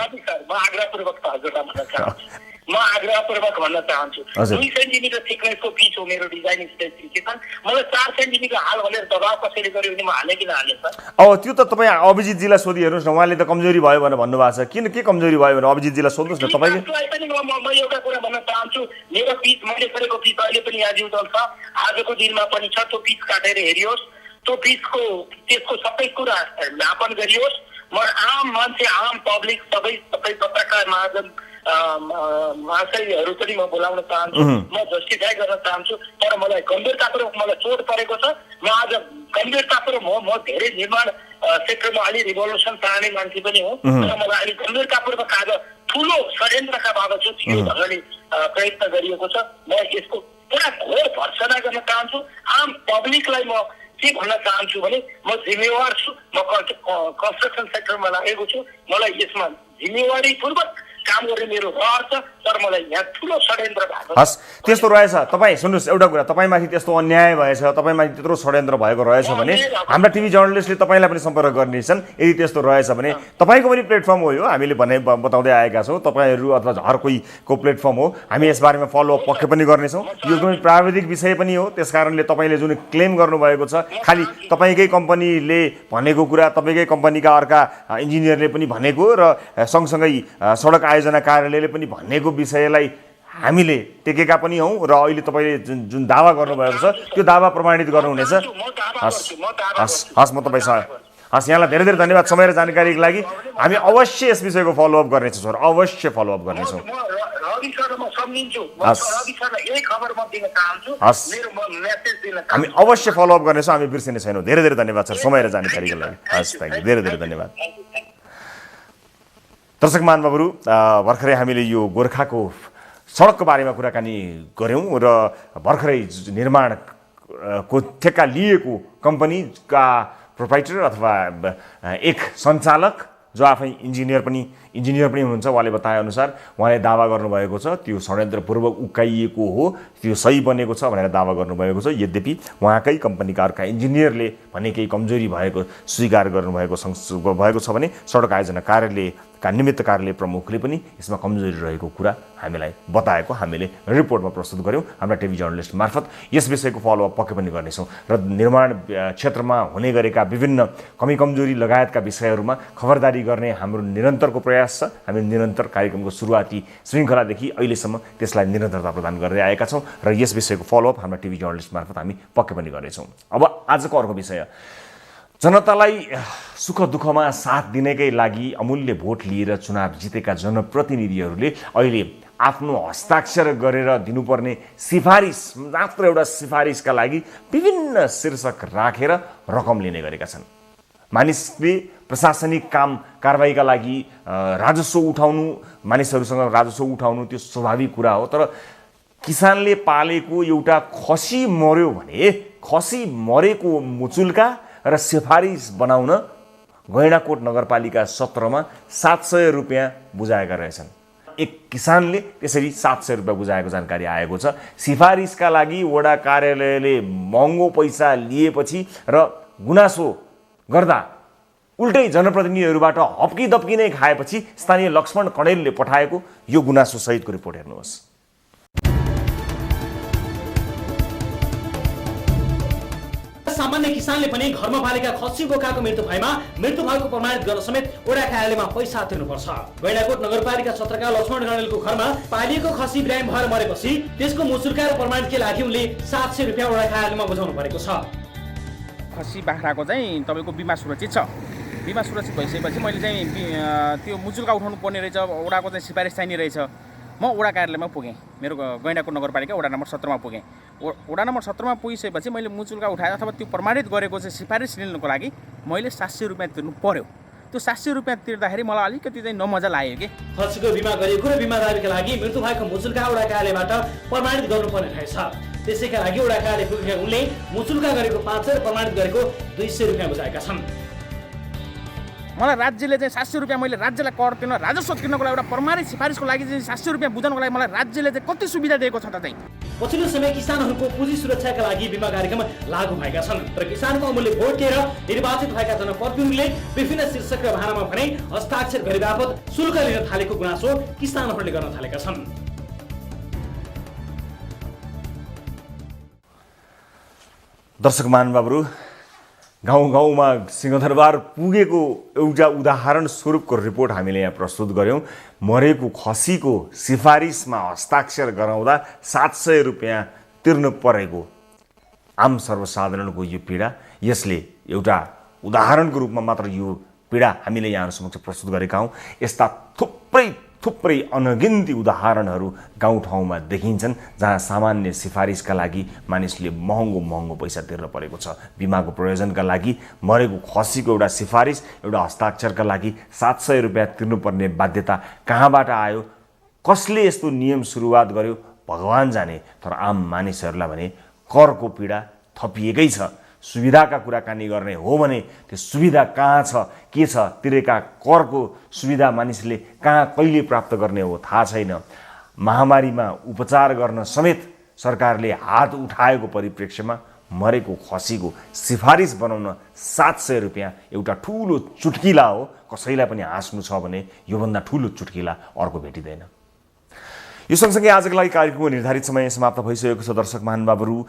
म आग्रहपूर्वक भन्न चाहन्छु 2 सेन्टिमिटर थिकनेसको पिच हो मेरो डिजाइनिङ स्पेसिफिकेसन। मलाई 4 सेन्टिमिटर हाल भनेर दबाब कसैले गर्यो भने म हाले किन हालेँ सर? अब त्यो त तपाईँ अभिजितजीलाई सोधि हेर्नुहोस् न, उहाँले त कमजोरी भयो भनेर भन्नुभएको छ। किन के कमजोरी भयो भने अभिजितजीलाई सोध्नुहोस् न तपाईँले। म एउटा कुरा भन्न चाहन्छु, मेरो पिच मैले गरेको पिच अहिले पनि यहाँ जिउँदल छ, आजको दिनमा पनि छ। त्यो पिच काटेर हेरियोस्, त्यो पिचको त्यसको सबै कुरा मापन गरियोस्। म आम मान्छे आम पब्लिक सबै पत्रकार महाजन महाशयहरू पनि म बोलाउन चाहन्छु, म जस्टिफाई गर्न चाहन्छु। तर मलाई गम्भीरतापूर्वक मलाई चोट परेको छ। म आज गम्भीरतापूर्वक म धेरै निर्माण क्षेत्रमा अलि रिभोल्युसन चाहने मान्छे पनि हो, तर मलाई अलिक गम्भीरतापूर्वक आज ठुलो षड्यन्त्रका बावजुद यो ढङ्गले प्रयत्न गरिएको छ। म यसको पुरा घोर भर्सना गर्न चाहन्छु। आम पब्लिकलाई म के भन्न चाहन्छु भने म जिम्मेवार छु, म कन्स्ट्रक्सन सेक्टरमा लागेको छु, मलाई यसमा जिम्मेवारीपूर्वक काम गर्ने मेरो रहर छ, तर मलाई यहाँ ठुलो षड्यन्त्र भएको छ। हस्, त्यस्तो रहेछ। तपाईँ सुन्नुहोस्, एउटा कुरा, तपाईँमाथि त्यस्तो अन्याय भएछ, तपाईँमाथि त्यत्रो षड्यन्त्र भएको रहेछ भने हाम्रा टिभी जर्नलिस्टले तपाईँलाई पनि सम्पर्क गर्नेछन्। यदि त्यस्तो रहेछ भने तपाईँको पनि प्लेटफर्म हो यो, हामीले बताउँदै आएका छौँ। तपाईँहरू अथवा हर कोहीको प्लेटफर्म हो, हामी यसबारेमा फलोअप पक्कै पनि गर्नेछौँ। यो एकदमै प्राविधिक विषय पनि हो, त्यस कारणले तपाईँले जुन क्लेम गर्नुभएको छ, खालि तपाईँकै कम्पनीले भनेको कुरा, तपाईँकै कम्पनीका अर्का इन्जिनियरले पनि भनेको र सँगसँगै सडक आयोजना कार्यालयले पनि भनेको विषयलाई हामीले टेकेका पनि हौँ र अहिले तपाईँले जुन दावा गर्नुभएको छ त्यो दावा प्रमाणित गर्नुहुनेछ। हस्, म तपाईँसँग हस्, यहाँलाई धेरै धेरै धन्यवाद समय र जानकारीको लागि। हामी अवश्य यस विषयको फलोअप गर्नेछौँ सर, अवश्य फलोअप गर्नेछौँ। हामी अवश्य फलोअप गर्नेछौँ, हामी बिर्सिने छैनौँ। धेरै धेरै धन्यवाद सर समय र जानकारीको लागि। हस्, थ्याङ्क यू, धेरै धेरै धन्यवाद। दर्शक महानुभावहरू, भर्खरै हामीले यो गोर्खाको सडकको बारेमा कुराकानी गऱ्यौँ र भर्खरै निर्माणको ठेक्का लिएको कम्पनीका प्रोप्राइटर अथवा एक सञ्चालक जो आफै इन्जिनियर पनि हुनुहुन्छ, उहाँले बताएअनुसार उहाँले दावा गर्नुभएको छ त्यो षड्यन्त्रपूर्वक उकाइएको हो, त्यो सही बनेको छ भनेर दावा गर्नुभएको छ। यद्यपि उहाँकै कम्पनीका अर्का इन्जिनियरले भने केही कमजोरी भएको स्वीकार गर्नुभएको छ भने सडक आयोजना कार्यालयका निमित्त कार्यालय प्रमुखले पनि यसमा कमजोरी रहेको कुरा हामीलाई बताएको हामीले रिपोर्टमा प्रस्तुत गऱ्यौँ हाम्रा टिभी जर्नलिस्ट मार्फत। यस विषयको फलोअप पक्कै पनि गर्नेछौँ र निर्माण क्षेत्रमा हुने गरेका विभिन्न कमी कमजोरी लगायतका विषयहरूमा खबरदारी गर्ने हाम्रो निरन्तरको प्रयास छ। हामी निरन्तर कार्यक्रमको सुरुवाती श्रृङ्खलादेखि अहिलेसम्म त्यसलाई निरन्तरता प्रदान गर्दै आएका छौँ र यस विषयको फलोअप हाम्रा टिभी जर्नलिस्ट मार्फत हामी पक्कै पनि गर्नेछौँ। अब आजको अर्को विषय, जनतालाई सुख दुःखमा साथ दिनकै लागि अमूल्य भोट लिएर चुनाव जितेका जनप्रतिनिधिहरूले अहिले आफ्नो हस्ताक्षर गरेर दिनुपर्ने सिफारिस, मात्र एउटा सिफारिसका लागि विभिन्न शीर्षक राखेर रकम लिने गरेका छन्। मानिसले प्रशासनिक काम कारबाहीका लागि राजस्व उठाउनु, मानिसहरूसँग राजस्व उठाउनु त्यो स्वाभाविक कुरा हो, तर किसानले पालेको एउटा खसी मर्यो भने खसी मरेको मुचुल्का र सिफारिस बनाउन गैँडाकोट नगरपालिका 17 मा 700 रुपियाँ बुझाएका रहेछन्। एक किसानले त्यसरी 700 रुपियाँ बुझाएको जानकारी आएको छ। सिफारिसका लागि वडा कार्यालयले महँगो पैसा लिएपछि र गुनासो गर्दा उल्टै जनप्रतिनिधिहरूबाट हप्की दप्की नै खाएपछि स्थानीय लक्ष्मण कणेलले पठाएको यो गुनासो सहितको रिपोर्ट हेर्नुहोस्। सामान्य किसानले पनि घरमा पालेका खसी बोकाको मृत्यु भएमा मृत्यु भएको प्रमाणित गर्न समेत वडा कार्यालयमा पैसा तिर्नुपर्छ। गैँडाकोट नगरपालिका 17 का लक्ष्मण कणेलको घरमा पालिएको खसी बिरामी भएर मरेपछि त्यसको मुचुल्का र प्रमाणितका लागि उनले 700 रुपियाँ वडा कार्यालयमा बुझाउनु परेको छ। खसी बाख्राको चाहिँ तपाईँको बिमा सुरक्षित छ। बिमा सुरक्षित भइसकेपछि मैले चाहिँ त्यो मुचुल्का उठाउनु पर्ने रहेछ, वडाको चाहिँ सिफारिस चाहिने रहेछ। म वडा कार्यालयमा पुगेँ, मेरो गैँडाकोट नगरपालिका वडा नम्बर 17 मा पुगेँ। वडा नम्बर 17 मा पुगिसकेपछि मैले मुचुल्का उठाएँ अथवा त्यो प्रमाणित गरेको चाहिँ सिफारिस लिनुको लागि मैले 700 रुपियाँ तिर्नु पर्यो। त्यो 700 रुपियाँ तिर्दाखेरि मलाई अलिकति चाहिँ नमजा लाग्यो कि खसीको बिमा गरिएको र बिमा दाबीका लागि मृत्यु भएको मुचुल्का वडा कार्यालयबाट प्रमाणित गर्नुपर्ने रहेछ। त्यसैका लागि वडा कार्यालय पुगेका उनले मुचुल्का गरेको 500 र प्रमाणित गरेको 200 रुपियाँ बुझाएका छन्। मलाई राज्यले चाहिँ 700 रुपियाँ मैले राज्यलाई कर तिर्न राजस्व तिर्नको लागि एउटा प्रमाणित सिफारिसको लागि चाहिँ 700 रुपियाँ बुझाउनको लागि मलाई राज्यले चाहिँ कति सुविधा दिएको छ त चाहिँ। पछिल्लो समय किसानहरूको पुँजी सुरक्षाका लागि बिमा कार्यक्रम लागू भएका छन्, तर किसानको अमूल्य भोट लिएर निर्वाचित भएका जनप्रतिनिधिले विभिन्न शीर्षक र भाडामा भने हस्ताक्षर गरे बापत शुल्क लिन थालेको गुनासो किसानहरूले गर्न थालेका छन्। दर्शक महानुभावहरू, गाउँ गाउँमा सिंहदरबार पुगेको एउटा उदाहरण स्वरूपको रिपोर्ट हामीले यहाँ प्रस्तुत गऱ्यौँ। मरेको खसीको सिफारिसमा हस्ताक्षर गराउँदा 700 रुपियाँ तिर्नु परेको आम सर्वसाधारणको यो पीडा, यसले एउटा उदाहरणको रूपमा मात्र यो पीडा हामीले यहाँहरू समक्ष प्रस्तुत गरेका हौँ। यस्ता थुप्रै अनगिन्ती उदाहरणहरू गाउँठाउँमा देखिन्छन् जहाँ सामान्य सिफारिसका लागि मानिसले महँगो पैसा तिर्न परेको छ। बिमाको प्रयोजनका लागि मरेको खसीको एउटा सिफारिस, एउटा हस्ताक्षरका लागि 700 रुपियाँ तिर्नुपर्ने बाध्यता कहाँबाट आयो, कसले यस्तो नियम सुरुवात गर्यो भगवान जाने। तर आम मानिसहरूलाई भने करको पीडा थपिएकै छ। सुविधाका कुराकानी गर्ने हो भने त्यो सुविधा कहाँ छ, के छ, तिरेका करको सुविधा मानिसले कहाँ कहिले प्राप्त गर्ने हो थाहा छैन। महामारीमा उपचार गर्न समेत सरकारले हात उठाएको परिप्रेक्ष्यमा मरेको खसीको सिफारिस बनाउन 700 रुपियाँ एउटा ठुलो चुट्किला हो। कसैलाई पनि हाँस्नु छ भने योभन्दा ठुलो चुट्किला अर्को भेटिँदैन। यो सँगसँगै आजको लागि कार्यक्रमको निर्धारित समय समाप्त भइसकेको छ। दर्शक महानुभावहरू,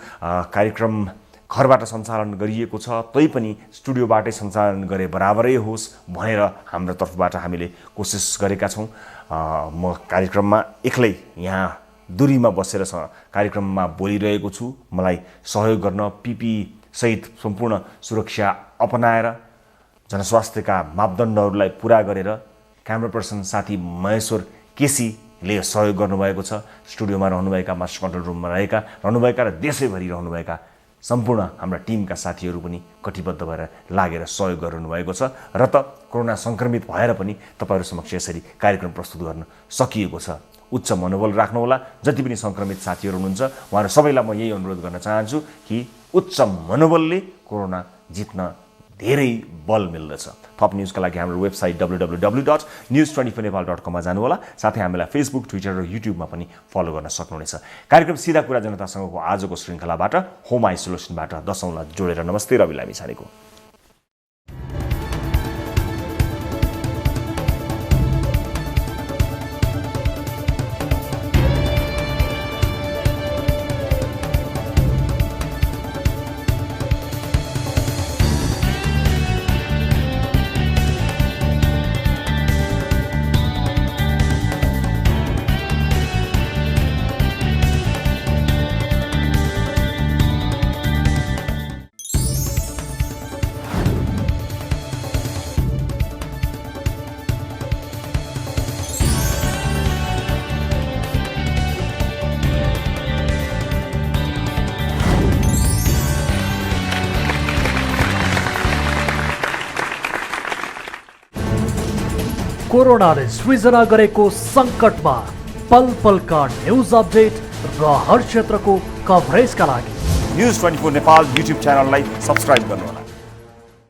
कार्यक्रम घरबाट सञ्चालन गरिएको छ, तैपनि स्टुडियोबाटै सञ्चालन गरे बराबरै होस् भनेर हाम्रो तर्फबाट हामीले कोसिस गरेका छौँ। म कार्यक्रममा एक्लै यहाँ दूरीमा बसेर कार्यक्रममा बोलिरहेको छु। मलाई सहयोग गर्न पिपी सहित सम्पूर्ण सुरक्षा अपनाएर जनस्वास्थ्यका मापदण्डहरूलाई पुरा गरेर क्यामेरा पर्सन साथी महेश्वर केसीले सहयोग गर्नुभएको छ। स्टुडियोमा रहनुभएका, मास्टर कन्ट्रोल रुममा रहनुभएका र देशैभरि रहनुभएका सम्पूर्ण हाम्रा टिमका साथीहरू पनि कटिबद्ध भएर लागेर सहयोग गर्नुभएको छ र त कोरोना सङ्क्रमित भएर पनि तपाईँहरू समक्ष यसरी कार्यक्रम प्रस्तुत गर्न सकिएको छ। उच्च मनोबल राख्नुहोला। जति पनि सङ्क्रमित साथीहरू हुनुहुन्छ उहाँहरू सबैलाई म यही अनुरोध गर्न चाहन्छु कि उच्च मनोबलले कोरोना जित्न धेरै बल मिल्दछ। थप न्युजका लागि हाम्रो वेबसाइट www.news24nepal.com मा जानुहोला। साथै हामीलाई फेसबुक, ट्विटर र युट्युबमा पनि फलो गर्न सक्नुहुनेछ। कार्यक्रम सिधा कुरा जनतासँगको आजको श्रृङ्खलाबाट होम आइसोलेसनबाट दशौँलाई जोडेर नमस्ते, रवि लामिछानेको। कोरोनाले सृजना गरेको सङ्कटमा पल पलका न्युज अपडेट र हर क्षेत्रको कभरेजका लागि न्युज 24 नेपाल युट्युब च्यानललाई सब्स्क्राइब गर्नुहोला।